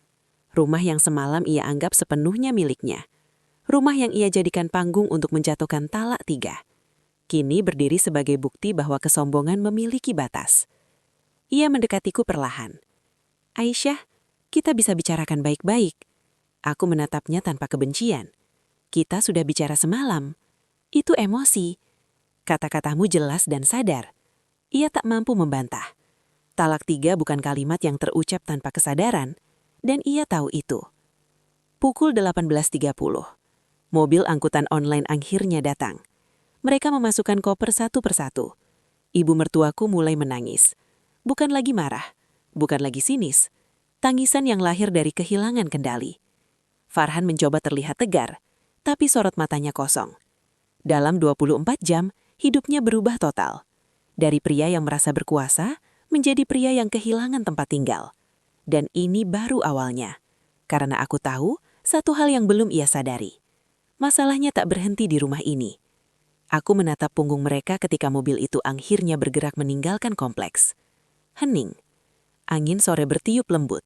S4: Rumah yang semalam ia anggap sepenuhnya miliknya. Rumah yang ia jadikan panggung untuk menjatuhkan talak 3. Kini berdiri sebagai bukti bahwa kesombongan memiliki batas. Ia mendekatiku perlahan. "Aisyah, kita bisa bicarakan baik-baik." Aku menatapnya tanpa kebencian. "Kita sudah bicara semalam. Itu emosi." Kata-katamu jelas dan sadar. Ia tak mampu membantah. Talak 3 bukan kalimat yang terucap tanpa kesadaran, dan ia tahu itu. Pukul 18.30. Mobil angkutan online akhirnya datang. Mereka memasukkan koper satu persatu. Ibu mertuaku mulai menangis. Bukan lagi marah, bukan lagi sinis. Tangisan yang lahir dari kehilangan kendali. Farhan mencoba terlihat tegar, tapi sorot matanya kosong. Dalam 24 jam, hidupnya berubah total. Dari pria yang merasa berkuasa, menjadi pria yang kehilangan tempat tinggal. Dan ini baru awalnya. Karena aku tahu, satu hal yang belum ia sadari. Masalahnya tak berhenti di rumah ini. Aku menatap punggung mereka ketika mobil itu akhirnya bergerak meninggalkan kompleks. Hening. Angin sore bertiup lembut.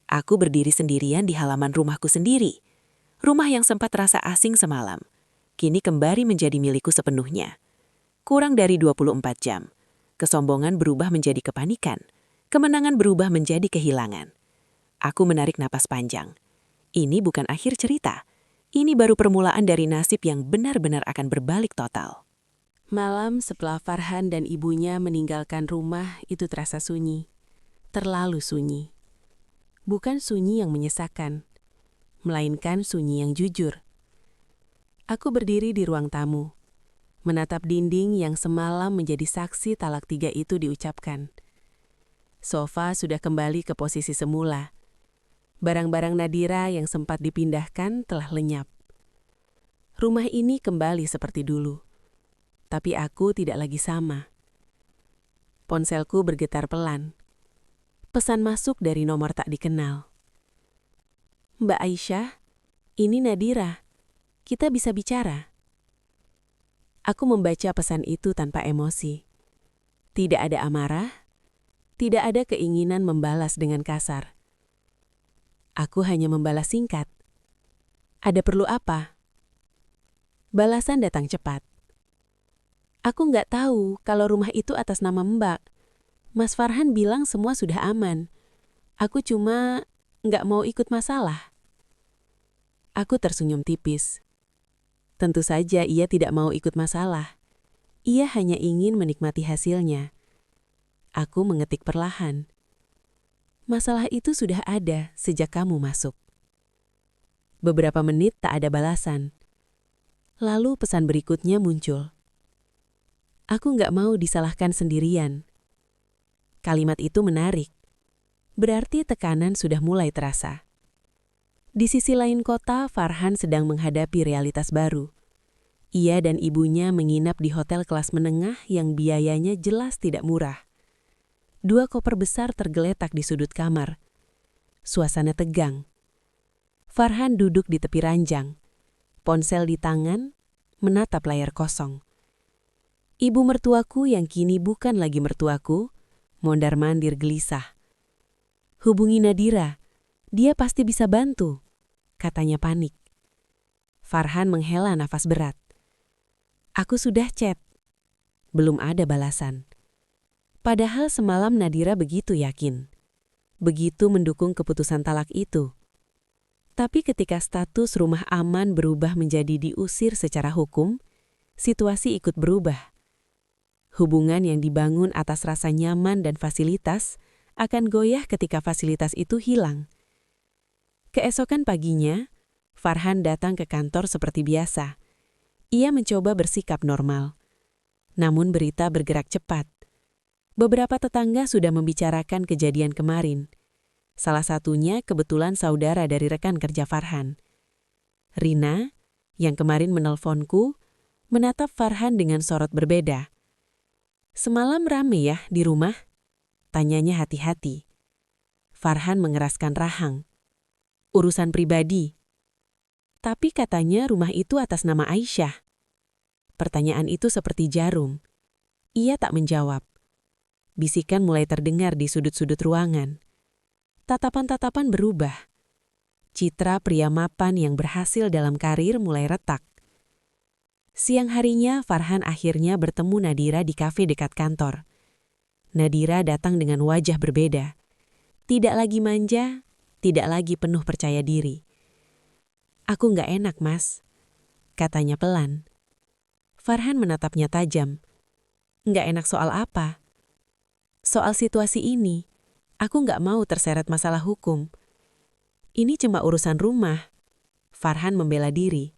S4: Aku berdiri sendirian di halaman rumahku sendiri. Rumah yang sempat terasa asing semalam, kini kembali menjadi milikku sepenuhnya. Kurang dari 24 jam. Kesombongan berubah menjadi kepanikan. Kemenangan berubah menjadi kehilangan. Aku menarik napas panjang. Ini bukan akhir cerita. Ini baru permulaan dari nasib yang benar-benar akan berbalik total.
S1: Malam setelah Farhan dan ibunya meninggalkan rumah itu terasa sunyi. Terlalu sunyi. Bukan sunyi yang menyesakan, melainkan sunyi yang jujur. Aku berdiri di ruang tamu, menatap dinding yang semalam menjadi saksi talak 3 itu diucapkan. Sofa sudah kembali ke posisi semula. Barang-barang Nadira yang sempat dipindahkan telah lenyap. Rumah ini kembali seperti dulu. Tapi aku tidak lagi sama. Ponselku bergetar pelan. Pesan masuk dari nomor tak dikenal. "Mbak Aisyah, ini Nadira. Kita bisa bicara." Aku membaca pesan itu tanpa emosi. Tidak ada amarah, tidak ada keinginan membalas dengan kasar. Aku hanya membalas singkat. "Ada perlu apa?" Balasan datang cepat. "Aku nggak tahu kalau rumah itu atas nama Mbak. Mas Farhan bilang semua sudah aman. Aku cuma nggak mau ikut masalah." Aku tersenyum tipis. Tentu saja ia tidak mau ikut masalah. Ia hanya ingin menikmati hasilnya. Aku mengetik perlahan. "Masalah itu sudah ada sejak kamu masuk." Beberapa menit tak ada balasan. Lalu pesan berikutnya muncul. "Aku nggak mau disalahkan sendirian." Kalimat itu menarik. Berarti tekanan sudah mulai terasa. Di sisi lain kota, Farhan sedang menghadapi realitas baru. Ia dan ibunya menginap di hotel kelas menengah yang biayanya jelas tidak murah. 2 koper besar tergeletak di sudut kamar. Suasana tegang. Farhan duduk di tepi ranjang. Ponsel di tangan, menatap layar kosong. Ibu mertuaku yang kini bukan lagi mertuaku, mondar-mandir gelisah. "Hubungi Nadira, dia pasti bisa bantu," katanya panik. Farhan menghela nafas berat. "Aku sudah chat." Belum ada balasan. Padahal semalam Nadira begitu yakin. Begitu mendukung keputusan talak itu. Tapi ketika status rumah aman berubah menjadi diusir secara hukum, situasi ikut berubah. Hubungan yang dibangun atas rasa nyaman dan fasilitas akan goyah ketika fasilitas itu hilang. Keesokan paginya, Farhan datang ke kantor seperti biasa. Ia mencoba bersikap normal. Namun berita bergerak cepat. Beberapa tetangga sudah membicarakan kejadian kemarin. Salah satunya kebetulan saudara dari rekan kerja Farhan. Rina, yang kemarin menelponku, menatap Farhan dengan sorot berbeda. "Semalam rame ya di rumah?" tanyanya hati-hati. Farhan mengeraskan rahang. "Urusan pribadi." "Tapi katanya rumah itu atas nama Aisyah." Pertanyaan itu seperti jarum. Ia tak menjawab. Bisikan mulai terdengar di sudut-sudut ruangan. Tatapan-tatapan berubah. Citra pria mapan yang berhasil dalam karir mulai retak. Siang harinya, Farhan akhirnya bertemu Nadira di kafe dekat kantor. Nadira datang dengan wajah berbeda. Tidak lagi manja, tidak lagi penuh percaya diri. "Aku nggak enak, Mas," katanya pelan. Farhan menatapnya tajam. "Nggak enak soal apa?" "Soal situasi ini. Aku nggak mau terseret masalah hukum. Ini cuma urusan rumah." Farhan membela diri.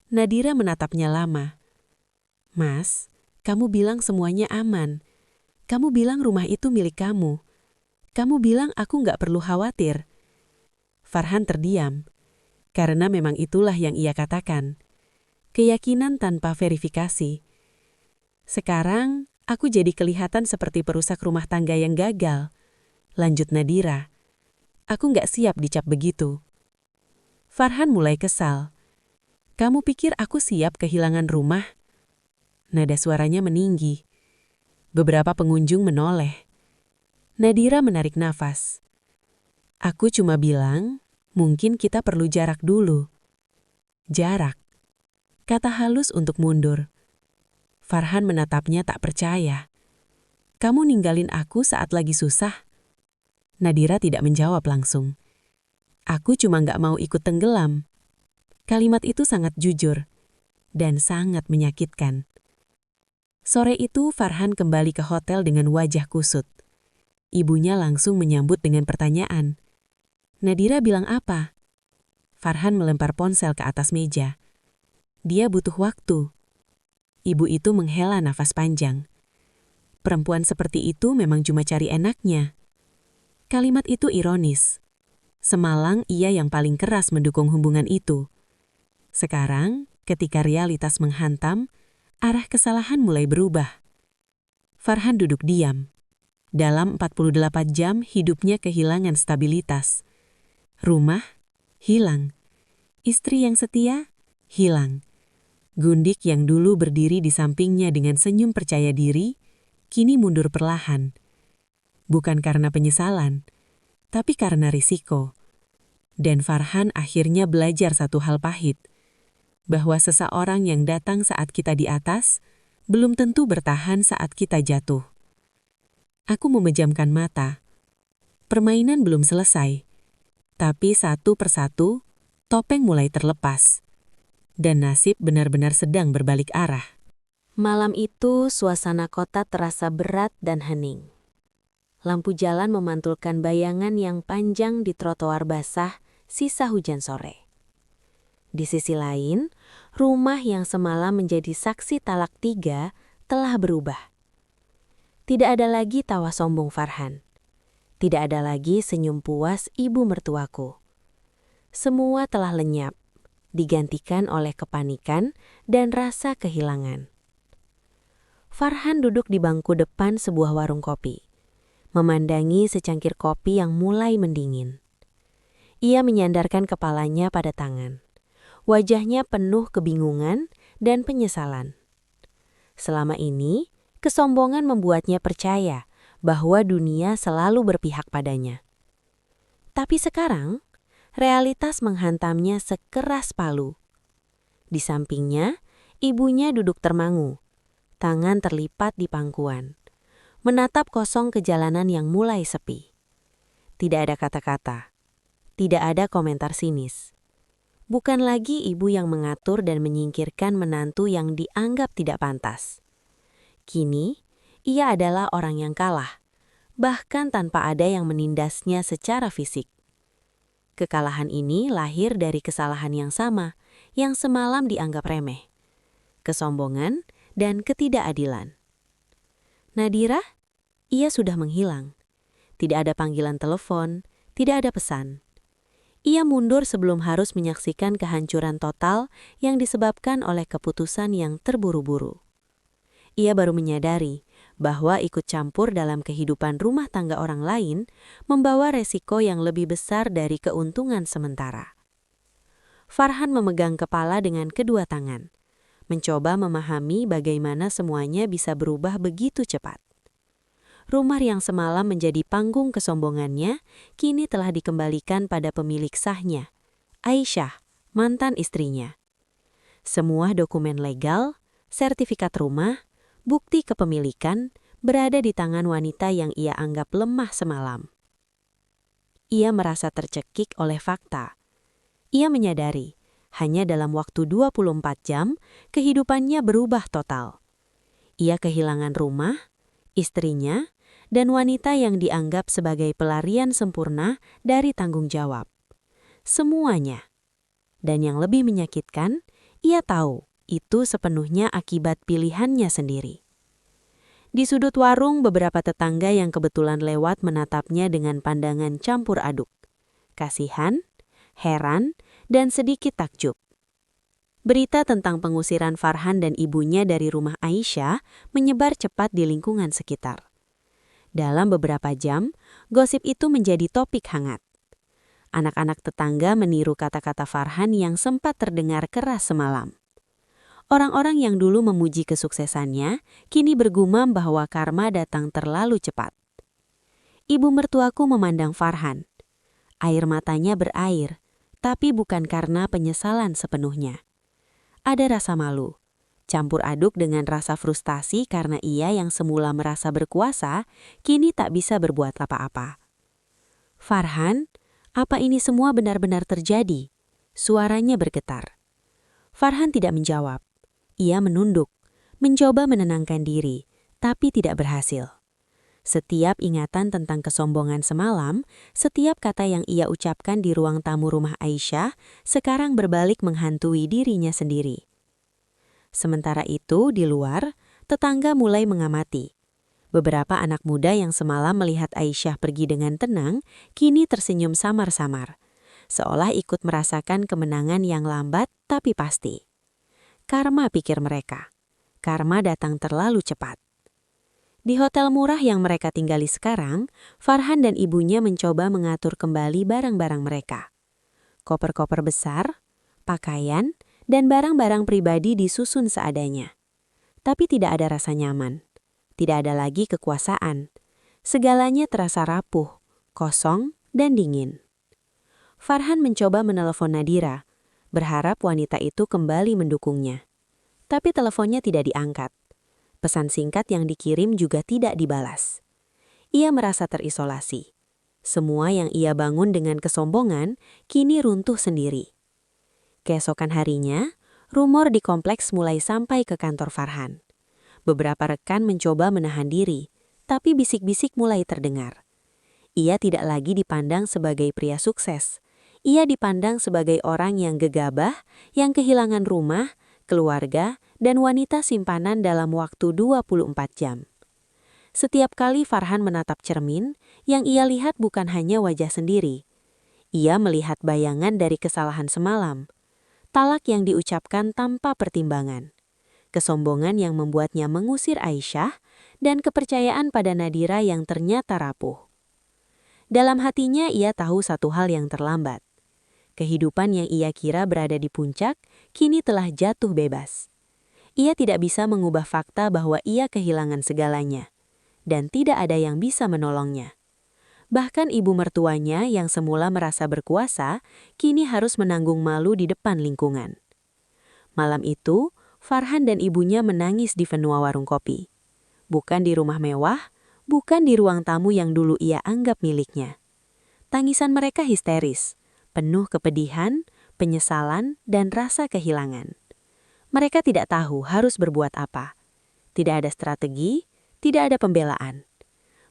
S1: Nadira menatapnya lama. "Mas, kamu bilang semuanya aman. Kamu bilang rumah itu milik kamu. Kamu bilang aku nggak perlu khawatir." Farhan terdiam. Karena memang itulah yang ia katakan. Keyakinan tanpa verifikasi. "Sekarang, aku jadi kelihatan seperti perusak rumah tangga yang gagal," lanjut Nadira. "Aku nggak siap dicap begitu." Farhan mulai kesal. "Kamu pikir aku siap kehilangan rumah?" Nada suaranya meninggi. Beberapa pengunjung menoleh. Nadira menarik nafas. "Aku cuma bilang, mungkin kita perlu jarak dulu." Jarak. Kata halus untuk mundur. Farhan menatapnya tak percaya. "Kamu ninggalin aku saat lagi susah?" Nadira tidak menjawab langsung. "Aku cuma nggak mau ikut tenggelam." Kalimat itu sangat jujur dan sangat menyakitkan. Sore itu Farhan kembali ke hotel dengan wajah kusut. Ibunya langsung menyambut dengan pertanyaan. "Nadira bilang apa?" Farhan melempar ponsel ke atas meja. "Dia butuh waktu." Ibu itu menghela nafas panjang. Perempuan seperti itu memang cuma cari enaknya. Kalimat itu ironis. Semalang ia yang paling keras mendukung hubungan itu. Sekarang, ketika realitas menghantam, arah kesalahan mulai berubah. Farhan duduk diam. Dalam 48 jam hidupnya kehilangan stabilitas. Rumah, hilang. Istri yang setia, hilang. Gundik yang dulu berdiri di sampingnya dengan senyum percaya diri, kini mundur perlahan. Bukan karena penyesalan, tapi karena risiko. Dan Farhan akhirnya belajar satu hal pahit, bahwa seseorang yang datang saat kita di atas, belum tentu bertahan saat kita jatuh. Aku memejamkan mata. Permainan belum selesai, tapi satu persatu, topeng mulai terlepas. Dan nasib benar-benar sedang berbalik arah.
S2: Malam itu, suasana kota terasa berat dan hening. Lampu jalan memantulkan bayangan yang panjang di trotoar basah, sisa hujan sore. Di sisi lain, rumah yang semalam menjadi saksi talak 3 telah berubah. Tidak ada lagi tawa sombong Farhan. Tidak ada lagi senyum puas ibu mertuaku. Semua telah lenyap, digantikan oleh kepanikan dan rasa kehilangan. Farhan duduk di bangku depan sebuah warung kopi, memandangi secangkir kopi yang mulai mendingin. Ia menyandarkan kepalanya pada tangan. Wajahnya penuh kebingungan dan penyesalan. Selama ini, kesombongan membuatnya percaya bahwa dunia selalu berpihak padanya. Tapi sekarang, realitas menghantamnya sekeras palu. Di sampingnya, ibunya duduk termangu, tangan terlipat di pangkuan. menatap kosong ke jalanan yang mulai sepi. Tidak ada kata-kata, tidak ada komentar sinis. Bukan lagi ibu yang mengatur dan menyingkirkan menantu yang dianggap tidak pantas. Kini, ia adalah orang yang kalah, bahkan tanpa ada yang menindasnya secara fisik. Kekalahan ini lahir dari kesalahan yang sama, yang semalam dianggap remeh. Kesombongan dan ketidakadilan. Nadira, ia sudah menghilang. Tidak ada panggilan telepon, tidak ada pesan. Ia mundur sebelum harus menyaksikan kehancuran total yang disebabkan oleh keputusan yang terburu-buru. Ia baru menyadari bahwa ikut campur dalam kehidupan rumah tangga orang lain membawa resiko yang lebih besar dari keuntungan sementara. Farhan memegang kepala dengan kedua tangan, mencoba memahami bagaimana semuanya bisa berubah begitu cepat. Rumah yang semalam menjadi panggung kesombongannya, kini telah dikembalikan pada pemilik sahnya, Aisyah, mantan istrinya. Semua dokumen legal, sertifikat rumah, bukti kepemilikan, berada di tangan wanita yang ia anggap lemah semalam. Ia merasa tercekik oleh fakta. Ia menyadari, hanya dalam waktu 24 jam, kehidupannya berubah total. Ia kehilangan rumah, istrinya, dan wanita yang dianggap sebagai pelarian sempurna dari tanggung jawab. Semuanya. Dan yang lebih menyakitkan, ia tahu itu sepenuhnya akibat pilihannya sendiri. Di sudut warung, beberapa tetangga yang kebetulan lewat menatapnya dengan pandangan campur aduk. Kasihan, heran, dan sedikit takjub. Berita tentang pengusiran Farhan dan ibunya dari rumah Aisyah menyebar cepat di lingkungan sekitar. Dalam beberapa jam, gosip itu menjadi topik hangat. Anak-anak tetangga meniru kata-kata Farhan yang sempat terdengar keras semalam. Orang-orang yang dulu memuji kesuksesannya, kini bergumam bahwa karma datang terlalu cepat. Ibu mertuaku memandang Farhan. Air matanya berair, tapi bukan karena penyesalan sepenuhnya. Ada rasa malu, campur aduk dengan rasa frustasi karena ia yang semula merasa berkuasa, kini tak bisa berbuat apa-apa. Farhan, apa ini semua benar-benar terjadi? Suaranya bergetar. Farhan tidak menjawab. Ia menunduk, mencoba menenangkan diri, tapi tidak berhasil. Setiap ingatan tentang kesombongan semalam, setiap kata yang ia ucapkan di ruang tamu rumah Aisyah, sekarang berbalik menghantui dirinya sendiri. Sementara itu, di luar, tetangga mulai mengamati. Beberapa anak muda yang semalam melihat Aisyah pergi dengan tenang, kini tersenyum samar-samar, seolah ikut merasakan kemenangan yang lambat tapi pasti. Karma, pikir mereka. Karma datang terlalu cepat. Di hotel murah yang mereka tinggali sekarang, Farhan dan ibunya mencoba mengatur kembali barang-barang mereka. Koper-koper besar, pakaian, dan barang-barang pribadi disusun seadanya. Tapi tidak ada rasa nyaman. Tidak ada lagi kekuasaan. Segalanya terasa rapuh, kosong, dan dingin. Farhan mencoba menelepon Nadira, berharap wanita itu kembali mendukungnya. Tapi teleponnya tidak diangkat. Pesan singkat yang dikirim juga tidak dibalas. Ia merasa terisolasi. Semua yang ia bangun dengan kesombongan kini runtuh sendiri. Keesokan harinya, rumor di kompleks mulai sampai ke kantor Farhan. Beberapa rekan mencoba menahan diri, tapi bisik-bisik mulai terdengar. Ia tidak lagi dipandang sebagai pria sukses. Ia dipandang sebagai orang yang gegabah, yang kehilangan rumah, keluarga, dan wanita simpanan dalam waktu 24 jam. Setiap kali Farhan menatap cermin, yang ia lihat bukan hanya wajah sendiri. Ia melihat bayangan dari kesalahan semalam. Talak yang diucapkan tanpa pertimbangan, kesombongan yang membuatnya mengusir Aisyah, dan kepercayaan pada Nadira yang ternyata rapuh. Dalam hatinya ia tahu satu hal yang terlambat. Kehidupan yang ia kira berada di puncak, kini telah jatuh bebas. Ia tidak bisa mengubah fakta bahwa ia kehilangan segalanya, dan tidak ada yang bisa menolongnya. Bahkan ibu mertuanya yang semula merasa berkuasa, kini harus menanggung malu di depan lingkungan. Malam itu, Farhan dan ibunya menangis di venua warung kopi. Bukan di rumah mewah,
S4: bukan di ruang tamu yang dulu ia anggap miliknya. Tangisan mereka histeris, penuh kepedihan, penyesalan, dan rasa kehilangan. Mereka tidak tahu harus berbuat apa. Tidak ada strategi, tidak ada pembelaan.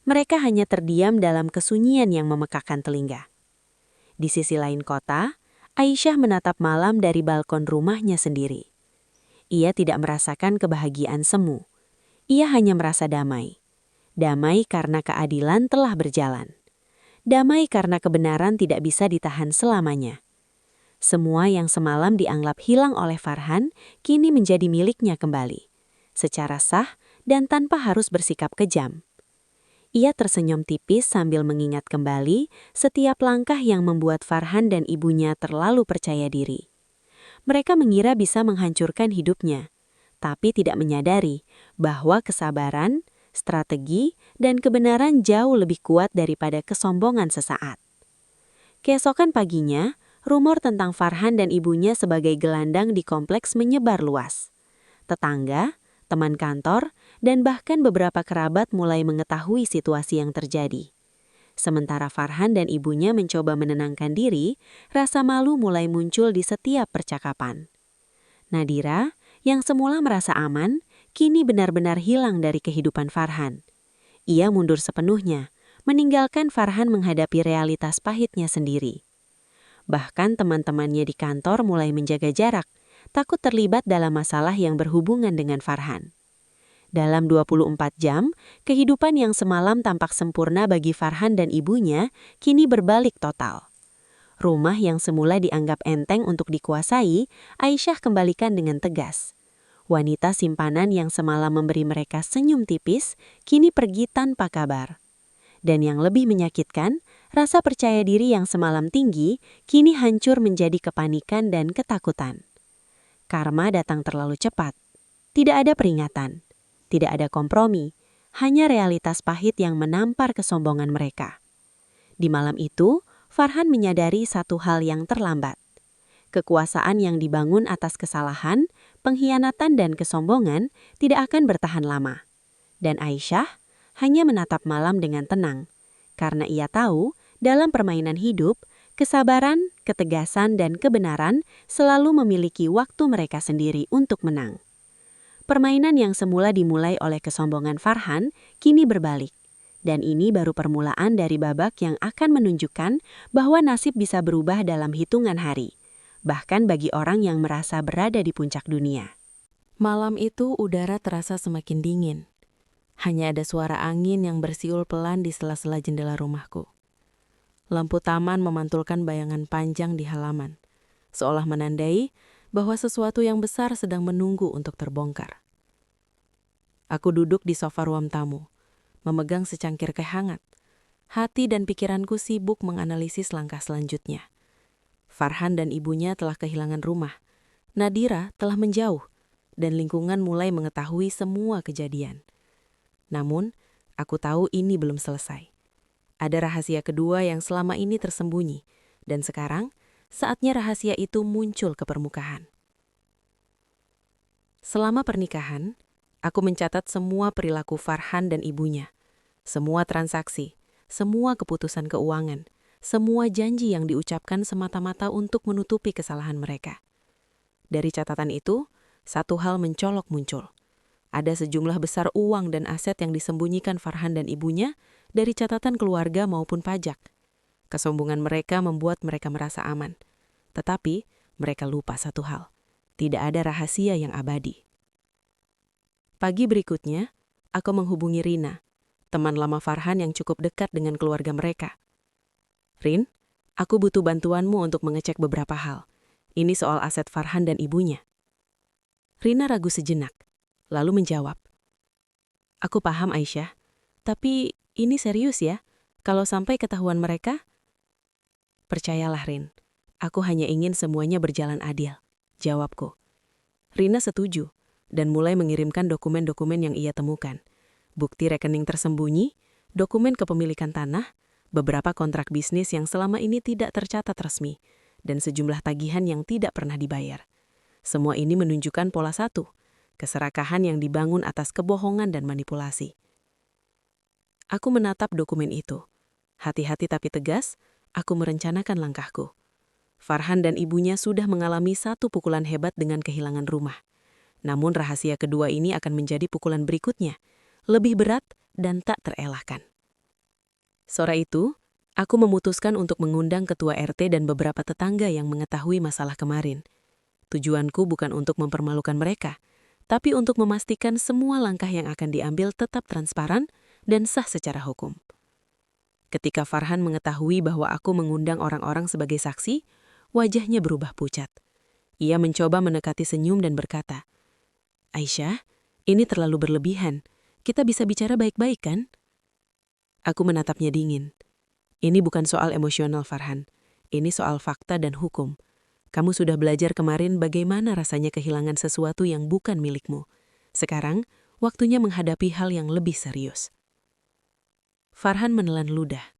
S4: Mereka hanya terdiam dalam kesunyian yang memekakkan telinga. Di sisi lain kota, Aisyah menatap malam dari balkon rumahnya sendiri. Ia tidak merasakan kebahagiaan semu. Ia hanya merasa damai. Damai karena keadilan telah berjalan. Damai karena kebenaran tidak bisa ditahan selamanya. Semua yang semalam dianggap hilang oleh Farhan kini menjadi miliknya kembali, secara sah dan tanpa harus bersikap kejam. Ia tersenyum tipis sambil mengingat kembali setiap langkah yang membuat Farhan dan ibunya terlalu percaya diri. Mereka mengira bisa menghancurkan hidupnya, tapi tidak menyadari bahwa kesabaran, strategi, dan kebenaran jauh lebih kuat daripada kesombongan sesaat. Keesokan paginya, rumor tentang Farhan dan ibunya sebagai gelandang di kompleks menyebar luas. Tetangga, teman kantor, dan bahkan beberapa kerabat mulai mengetahui situasi yang terjadi. Sementara Farhan dan ibunya mencoba menenangkan diri, rasa malu mulai muncul di setiap percakapan. Nadira, yang semula merasa aman, kini benar-benar hilang dari kehidupan Farhan. Ia mundur sepenuhnya, meninggalkan Farhan menghadapi realitas pahitnya sendiri. Bahkan teman-temannya di kantor mulai menjaga jarak, takut terlibat dalam masalah yang berhubungan dengan Farhan. Dalam 24 jam, kehidupan yang semalam tampak sempurna bagi Farhan dan ibunya kini berbalik total. Rumah yang semula dianggap enteng untuk dikuasai, Aisyah kembalikan dengan tegas. Wanita simpanan yang semalam memberi mereka senyum tipis, kini pergi tanpa kabar. Dan yang lebih menyakitkan, rasa percaya diri yang semalam tinggi, kini hancur menjadi kepanikan dan ketakutan. Karma datang terlalu cepat. Tidak ada peringatan, tidak ada kompromi, hanya realitas pahit yang menampar kesombongan mereka. Di malam itu, Farhan menyadari satu hal yang terlambat. Kekuasaan yang dibangun atas kesalahan, pengkhianatan dan kesombongan tidak akan bertahan lama. Dan Aisyah hanya menatap malam dengan tenang, karena ia tahu dalam permainan hidup, kesabaran, ketegasan dan kebenaran selalu memiliki waktu mereka sendiri untuk menang. Permainan yang semula dimulai oleh kesombongan Farhan kini berbalik. Dan ini baru permulaan dari babak yang akan menunjukkan bahwa nasib bisa berubah dalam hitungan hari. Bahkan bagi orang yang merasa berada di puncak dunia.
S3: Malam itu udara terasa semakin dingin. Hanya ada suara angin yang bersiul pelan di sela-sela jendela rumahku. Lampu taman memantulkan bayangan panjang di halaman, seolah menandai bahwa sesuatu yang besar sedang menunggu untuk terbongkar. Aku duduk di sofa ruang tamu, memegang secangkir teh hangat. Hati dan pikiranku sibuk menganalisis langkah selanjutnya. Farhan dan ibunya telah kehilangan rumah. Nadira telah menjauh, dan lingkungan mulai mengetahui semua kejadian. Namun, aku tahu ini belum selesai. Ada rahasia kedua yang selama ini tersembunyi, dan sekarang saatnya rahasia itu muncul ke permukaan. Selama pernikahan, aku mencatat semua perilaku Farhan dan ibunya, semua transaksi, semua keputusan keuangan, semua janji yang diucapkan semata-mata untuk menutupi kesalahan mereka. Dari catatan itu, satu hal mencolok muncul. Ada sejumlah besar uang dan aset yang disembunyikan Farhan dan ibunya dari catatan keluarga maupun pajak. Kesombongan mereka membuat mereka merasa aman. Tetapi, mereka lupa satu hal. Tidak ada rahasia yang abadi. Pagi berikutnya, aku menghubungi Rina, teman lama Farhan yang cukup dekat dengan keluarga mereka. Rin, aku butuh bantuanmu untuk mengecek beberapa hal. Ini soal aset Farhan dan ibunya. Rina ragu sejenak, lalu menjawab. Aku paham Aisyah, tapi ini serius ya, kalau sampai ketahuan mereka? Percayalah Rin, aku hanya ingin semuanya berjalan adil, jawabku. Rina setuju, dan mulai mengirimkan dokumen-dokumen yang ia temukan. Bukti rekening tersembunyi, dokumen kepemilikan tanah, beberapa kontrak bisnis yang selama ini tidak tercatat resmi, dan sejumlah tagihan yang tidak pernah dibayar. Semua ini menunjukkan pola satu, keserakahan yang dibangun atas kebohongan dan manipulasi. Aku menatap dokumen itu. Hati-hati tapi tegas, aku merencanakan langkahku. Farhan dan ibunya sudah mengalami satu pukulan hebat dengan kehilangan rumah. Namun rahasia kedua ini akan menjadi pukulan berikutnya, lebih berat dan tak terelakkan. Sore itu, aku memutuskan untuk mengundang ketua RT dan beberapa tetangga yang mengetahui masalah kemarin. Tujuanku bukan untuk mempermalukan mereka, tapi untuk memastikan semua langkah yang akan diambil tetap transparan dan sah secara hukum. Ketika Farhan mengetahui bahwa aku mengundang orang-orang sebagai saksi, wajahnya berubah pucat. Ia mencoba mendekati senyum dan berkata, "Aisyah, ini terlalu berlebihan. Kita bisa bicara baik-baik kan?" Aku menatapnya dingin. Ini bukan soal emosional, Farhan. Ini soal fakta dan hukum. Kamu sudah belajar kemarin bagaimana rasanya kehilangan sesuatu yang bukan milikmu. Sekarang, waktunya menghadapi hal yang lebih serius. Farhan menelan ludah.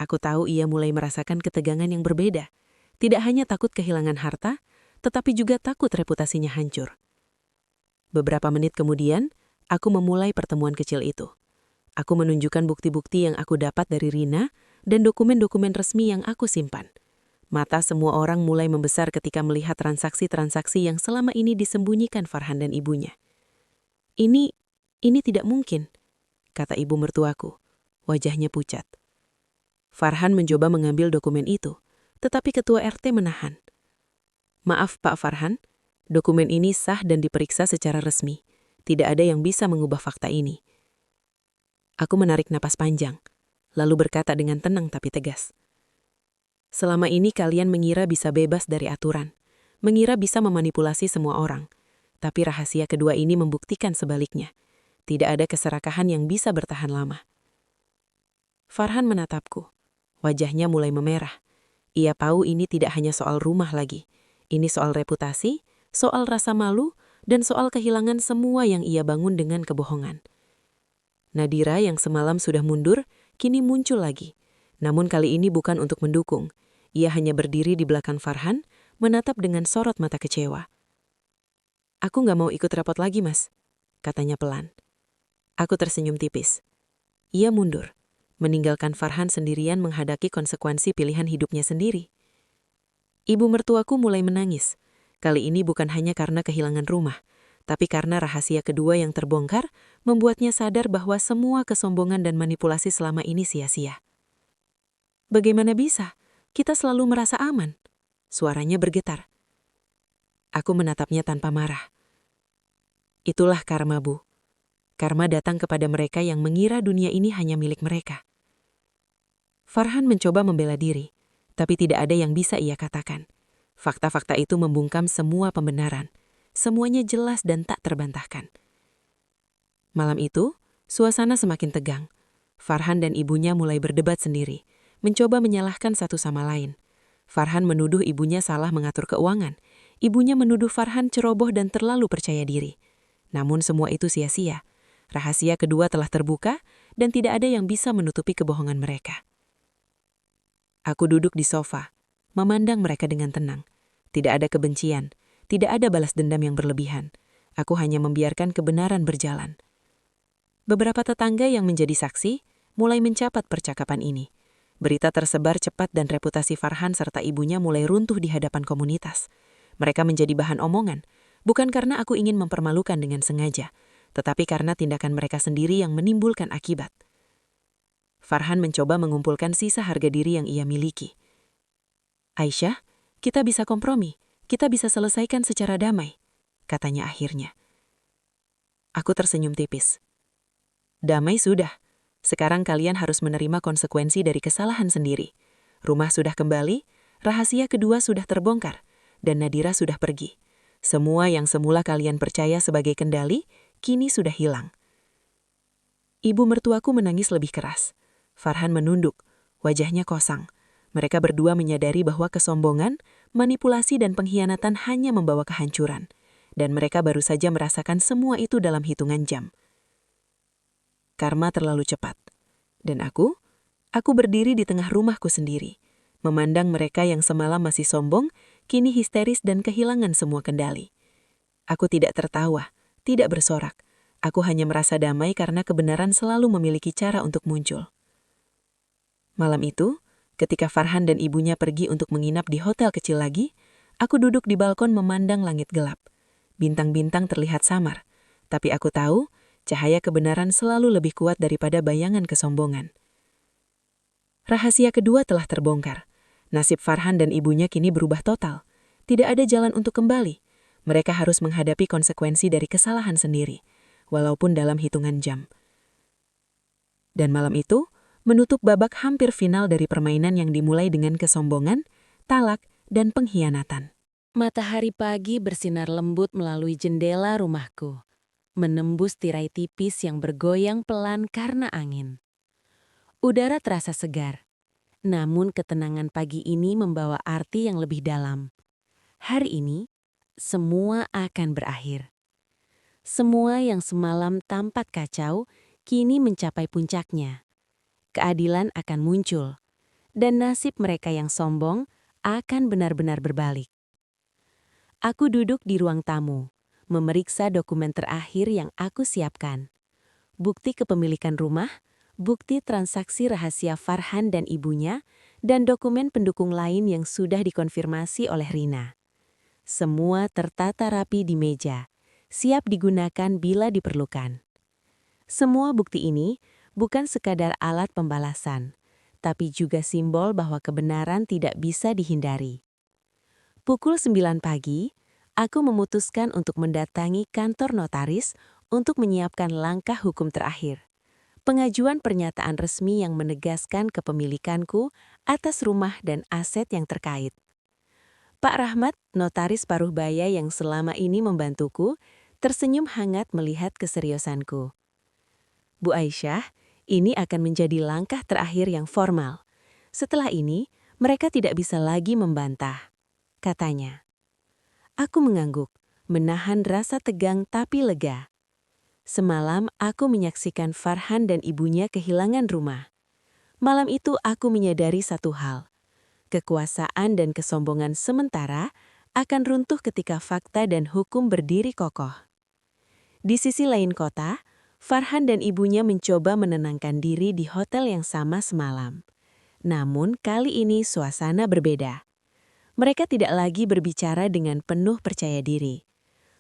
S3: Aku tahu ia mulai merasakan ketegangan yang berbeda. Tidak hanya takut kehilangan harta, tetapi juga takut reputasinya hancur. Beberapa menit kemudian, aku memulai pertemuan kecil itu. Aku menunjukkan bukti-bukti yang aku dapat dari Rina dan dokumen-dokumen resmi yang aku simpan. Mata semua orang mulai membesar ketika melihat transaksi-transaksi yang selama ini disembunyikan Farhan dan ibunya. Ini tidak mungkin, kata ibu mertuaku. Wajahnya pucat. Farhan mencoba mengambil dokumen itu, tetapi ketua RT menahan. Maaf Pak Farhan, dokumen ini sah dan diperiksa secara resmi. Tidak ada yang bisa mengubah fakta ini. Aku menarik napas panjang, lalu berkata dengan tenang tapi tegas. Selama ini kalian mengira bisa bebas dari aturan, mengira bisa memanipulasi semua orang. Tapi rahasia kedua ini membuktikan sebaliknya. Tidak ada keserakahan yang bisa bertahan lama. Farhan menatapku. Wajahnya mulai memerah. Ia tahu ini tidak hanya soal rumah lagi. Ini soal reputasi, soal rasa malu, dan soal kehilangan semua yang ia bangun dengan kebohongan. Nadira yang semalam sudah mundur, kini muncul lagi. Namun kali ini bukan untuk mendukung. Ia hanya berdiri di belakang Farhan, menatap dengan sorot mata kecewa. Aku nggak mau ikut repot lagi, Mas, katanya pelan. Aku tersenyum tipis. Ia mundur, meninggalkan Farhan sendirian menghadapi konsekuensi pilihan hidupnya sendiri. Ibu mertuaku mulai menangis. Kali ini bukan hanya karena kehilangan rumah, tapi karena rahasia kedua yang terbongkar membuatnya sadar bahwa semua kesombongan dan manipulasi selama ini sia-sia. Bagaimana bisa? Kita selalu merasa aman. Suaranya bergetar. Aku menatapnya tanpa marah. Itulah karma, Bu. Karma datang kepada mereka yang mengira dunia ini hanya milik mereka. Farhan mencoba membela diri, tapi tidak ada yang bisa ia katakan. Fakta-fakta itu membungkam semua pembenaran. Semuanya jelas dan tak terbantahkan. Malam itu, suasana semakin tegang. Farhan dan ibunya mulai berdebat sendiri, mencoba menyalahkan satu sama lain. Farhan menuduh ibunya salah mengatur keuangan. Ibunya menuduh Farhan ceroboh dan terlalu percaya diri. Namun semua itu sia-sia. Rahasia kedua telah terbuka dan tidak ada yang bisa menutupi kebohongan mereka. Aku duduk di sofa, memandang mereka dengan tenang. Tidak ada kebencian. Tidak ada balas dendam yang berlebihan. Aku hanya membiarkan kebenaran berjalan. Beberapa tetangga yang menjadi saksi mulai mencatat percakapan ini. Berita tersebar cepat dan reputasi Farhan serta ibunya mulai runtuh di hadapan komunitas. Mereka menjadi bahan omongan, bukan karena aku ingin mempermalukan dengan sengaja, tetapi karena tindakan mereka sendiri yang menimbulkan akibat. Farhan mencoba mengumpulkan sisa harga diri yang ia miliki. Aisyah, kita bisa kompromi. Kita bisa selesaikan secara damai, katanya akhirnya. Aku tersenyum tipis. Damai sudah. Sekarang kalian harus menerima konsekuensi dari kesalahan sendiri. Rumah sudah kembali, rahasia kedua sudah terbongkar, dan Nadira sudah pergi. Semua yang semula kalian percaya sebagai kendali, kini sudah hilang. Ibu mertuaku menangis lebih keras. Farhan menunduk, wajahnya kosong. Mereka berdua menyadari bahwa kesombongan, manipulasi dan pengkhianatan hanya membawa kehancuran. Dan mereka baru saja merasakan semua itu dalam hitungan jam. Karma terlalu cepat. Dan aku berdiri di tengah rumahku sendiri. Memandang mereka yang semalam masih sombong, kini histeris dan kehilangan semua kendali. Aku tidak tertawa, tidak bersorak.
S4: Aku hanya merasa damai karena kebenaran selalu memiliki cara untuk muncul. Malam itu, ketika Farhan dan ibunya pergi untuk menginap di hotel kecil lagi, aku duduk di balkon memandang langit gelap. Bintang-bintang terlihat samar, tapi aku tahu cahaya kebenaran selalu lebih kuat daripada bayangan kesombongan. Rahasia kedua telah terbongkar. Nasib Farhan dan ibunya kini berubah total. Tidak ada jalan untuk kembali. Mereka harus menghadapi konsekuensi dari kesalahan sendiri, walaupun dalam hitungan jam. Dan malam itu, menutup babak hampir final dari permainan yang dimulai dengan kesombongan, talak, dan pengkhianatan.
S3: Matahari pagi bersinar lembut melalui jendela rumahku, menembus tirai tipis yang bergoyang pelan karena angin. Udara terasa segar, namun ketenangan pagi ini membawa arti yang lebih dalam. Hari ini, semua akan berakhir. Semua yang semalam tampak kacau, kini mencapai puncaknya. Keadilan akan muncul, dan nasib mereka yang sombong akan benar-benar berbalik. Aku duduk di ruang tamu, memeriksa dokumen terakhir yang aku siapkan. Bukti kepemilikan rumah, bukti transaksi rahasia Farhan dan ibunya, dan dokumen pendukung lain yang sudah dikonfirmasi oleh Rina. Semua tertata rapi di meja, siap digunakan bila diperlukan. Semua bukti ini bukan sekadar alat pembalasan, tapi juga simbol bahwa kebenaran tidak bisa dihindari. Pukul 9 pagi, aku memutuskan untuk mendatangi kantor notaris untuk menyiapkan langkah hukum terakhir. Pengajuan pernyataan resmi yang menegaskan kepemilikanku atas rumah dan aset yang terkait. Pak Rahmat, notaris paruh baya yang selama ini membantuku, tersenyum hangat melihat keseriusanku. Bu Aisyah, ini akan menjadi langkah terakhir yang formal. Setelah ini, mereka tidak bisa lagi membantah, katanya. Aku mengangguk, menahan rasa tegang tapi lega. Semalam aku menyaksikan Farhan dan ibunya kehilangan rumah. Malam itu aku menyadari satu hal. Kekuasaan dan kesombongan sementara akan runtuh ketika fakta dan hukum berdiri kokoh. Di sisi lain kota, Farhan dan ibunya mencoba menenangkan diri di hotel yang sama semalam. Namun kali ini suasana berbeda. Mereka tidak lagi berbicara dengan penuh percaya diri.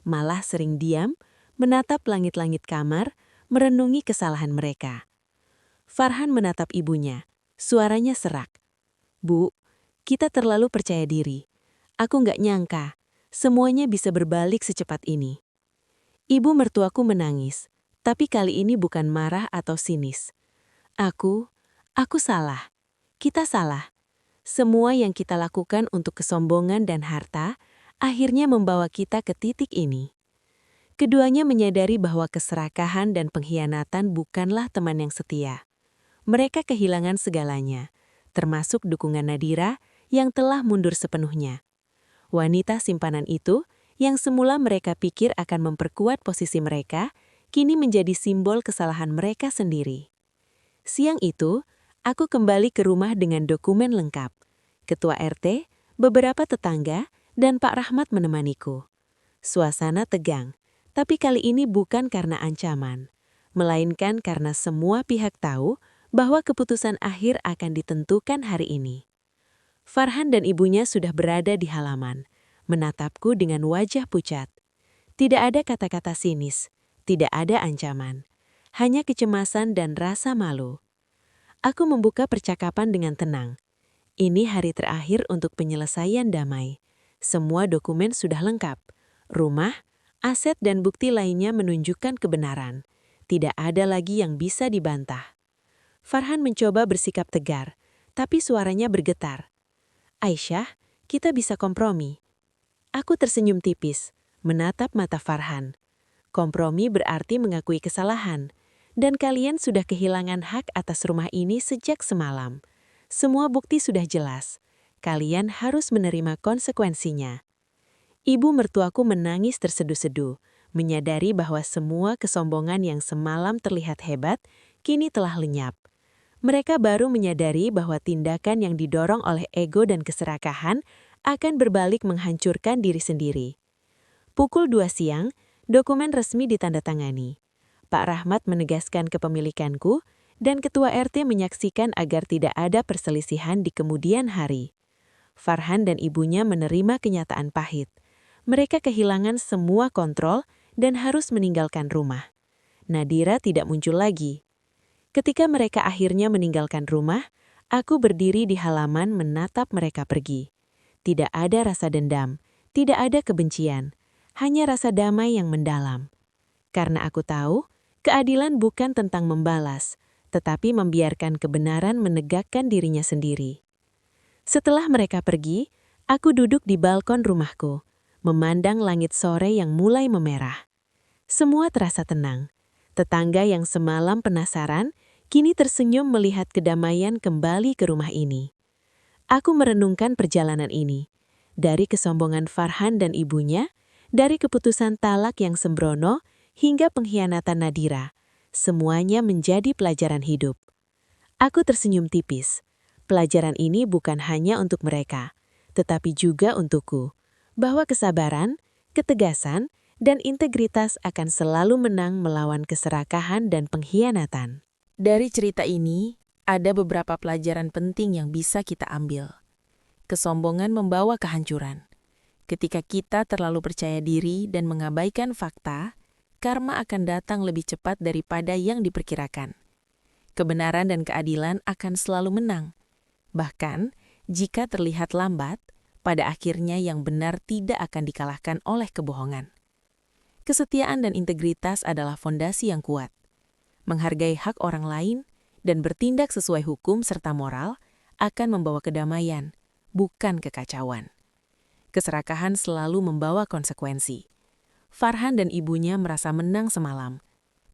S3: Malah sering diam, menatap langit-langit kamar, merenungi kesalahan mereka. Farhan menatap ibunya, suaranya serak. Bu, kita terlalu percaya diri. Aku nggak nyangka, semuanya bisa berbalik secepat ini. Ibu mertuaku menangis, tapi kali ini bukan marah atau sinis. Aku salah. Kita salah. Semua yang kita lakukan untuk kesombongan dan harta, akhirnya membawa kita ke titik ini. Keduanya menyadari bahwa keserakahan dan pengkhianatan bukanlah teman yang setia. Mereka kehilangan segalanya, termasuk dukungan Nadira yang telah mundur sepenuhnya. Wanita simpanan itu, yang semula mereka pikir akan memperkuat posisi mereka, kini menjadi simbol kesalahan mereka sendiri. Siang itu, aku kembali ke rumah dengan dokumen lengkap. Ketua RT, beberapa tetangga, dan Pak Rahmat menemaniku. Suasana tegang, tapi kali ini bukan karena ancaman, melainkan karena semua pihak tahu bahwa keputusan akhir akan ditentukan hari ini. Farhan dan ibunya sudah berada di halaman, menatapku dengan wajah pucat. Tidak ada kata-kata sinis, tidak ada ancaman, hanya kecemasan dan rasa malu. Aku membuka percakapan dengan tenang. Ini hari terakhir untuk penyelesaian damai. Semua dokumen sudah lengkap. Rumah, aset dan bukti lainnya menunjukkan kebenaran. Tidak ada lagi yang bisa dibantah. Farhan mencoba bersikap tegar, tapi suaranya bergetar. Aisyah, kita bisa kompromi. Aku tersenyum tipis, menatap mata Farhan. Kompromi berarti mengakui kesalahan, dan kalian sudah kehilangan hak atas rumah ini sejak semalam. Semua bukti sudah jelas. Kalian harus menerima konsekuensinya. Ibu mertuaku menangis terseduh-seduh, menyadari bahwa semua kesombongan yang semalam terlihat hebat, kini telah lenyap. Mereka baru menyadari bahwa tindakan yang didorong oleh ego dan keserakahan akan berbalik menghancurkan diri sendiri. Pukul 2 siang, dokumen resmi ditandatangani.
S4: Pak Rahmat menegaskan kepemilikanku, dan Ketua RT menyaksikan agar tidak ada perselisihan di kemudian hari. Farhan dan ibunya menerima kenyataan pahit. Mereka kehilangan semua kontrol dan harus meninggalkan rumah. Nadira tidak muncul lagi. Ketika mereka akhirnya meninggalkan rumah, aku berdiri di halaman menatap mereka pergi. Tidak ada rasa dendam, tidak ada kebencian, hanya rasa damai yang mendalam. Karena aku tahu, keadilan bukan tentang membalas, tetapi membiarkan kebenaran menegakkan dirinya sendiri. Setelah mereka pergi, aku duduk di balkon rumahku, memandang langit sore yang mulai memerah. Semua terasa tenang. Tetangga yang semalam penasaran, kini tersenyum melihat kedamaian kembali ke rumah ini. Aku merenungkan perjalanan ini, dari kesombongan Farhan dan ibunya, dari keputusan talak yang sembrono, hingga pengkhianatan Nadira. Semuanya menjadi pelajaran hidup. Aku tersenyum tipis. Pelajaran ini bukan hanya untuk mereka, tetapi juga untukku, bahwa kesabaran, ketegasan, dan integritas akan selalu menang melawan keserakahan dan pengkhianatan.
S3: Dari cerita ini, ada beberapa pelajaran penting yang bisa kita ambil. Kesombongan membawa kehancuran. Ketika kita terlalu percaya diri dan mengabaikan fakta, karma akan datang lebih cepat daripada yang diperkirakan. Kebenaran dan keadilan akan selalu menang. Bahkan, jika terlihat lambat, pada akhirnya yang benar tidak akan dikalahkan oleh kebohongan. Kesetiaan dan integritas adalah fondasi yang kuat. Menghargai hak orang lain dan bertindak sesuai hukum serta moral akan membawa kedamaian, bukan kekacauan. Keserakahan selalu membawa konsekuensi. Farhan dan ibunya merasa menang semalam,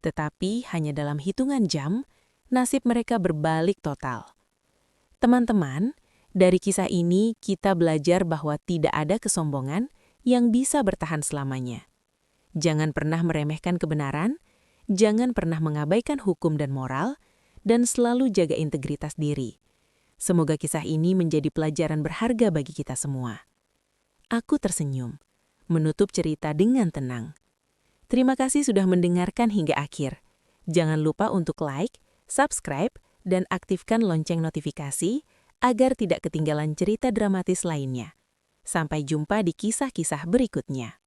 S3: tetapi hanya dalam hitungan jam, nasib mereka berbalik total. Teman-teman, dari kisah ini kita belajar bahwa tidak ada kesombongan yang bisa bertahan selamanya. Jangan pernah meremehkan kebenaran, jangan pernah mengabaikan hukum dan moral, dan selalu jaga integritas diri. Semoga kisah ini menjadi pelajaran berharga bagi kita semua. Aku tersenyum, menutup cerita dengan tenang. Terima kasih sudah mendengarkan hingga akhir. Jangan lupa untuk like, subscribe, dan aktifkan lonceng notifikasi agar tidak ketinggalan cerita dramatis lainnya. Sampai jumpa di kisah-kisah berikutnya.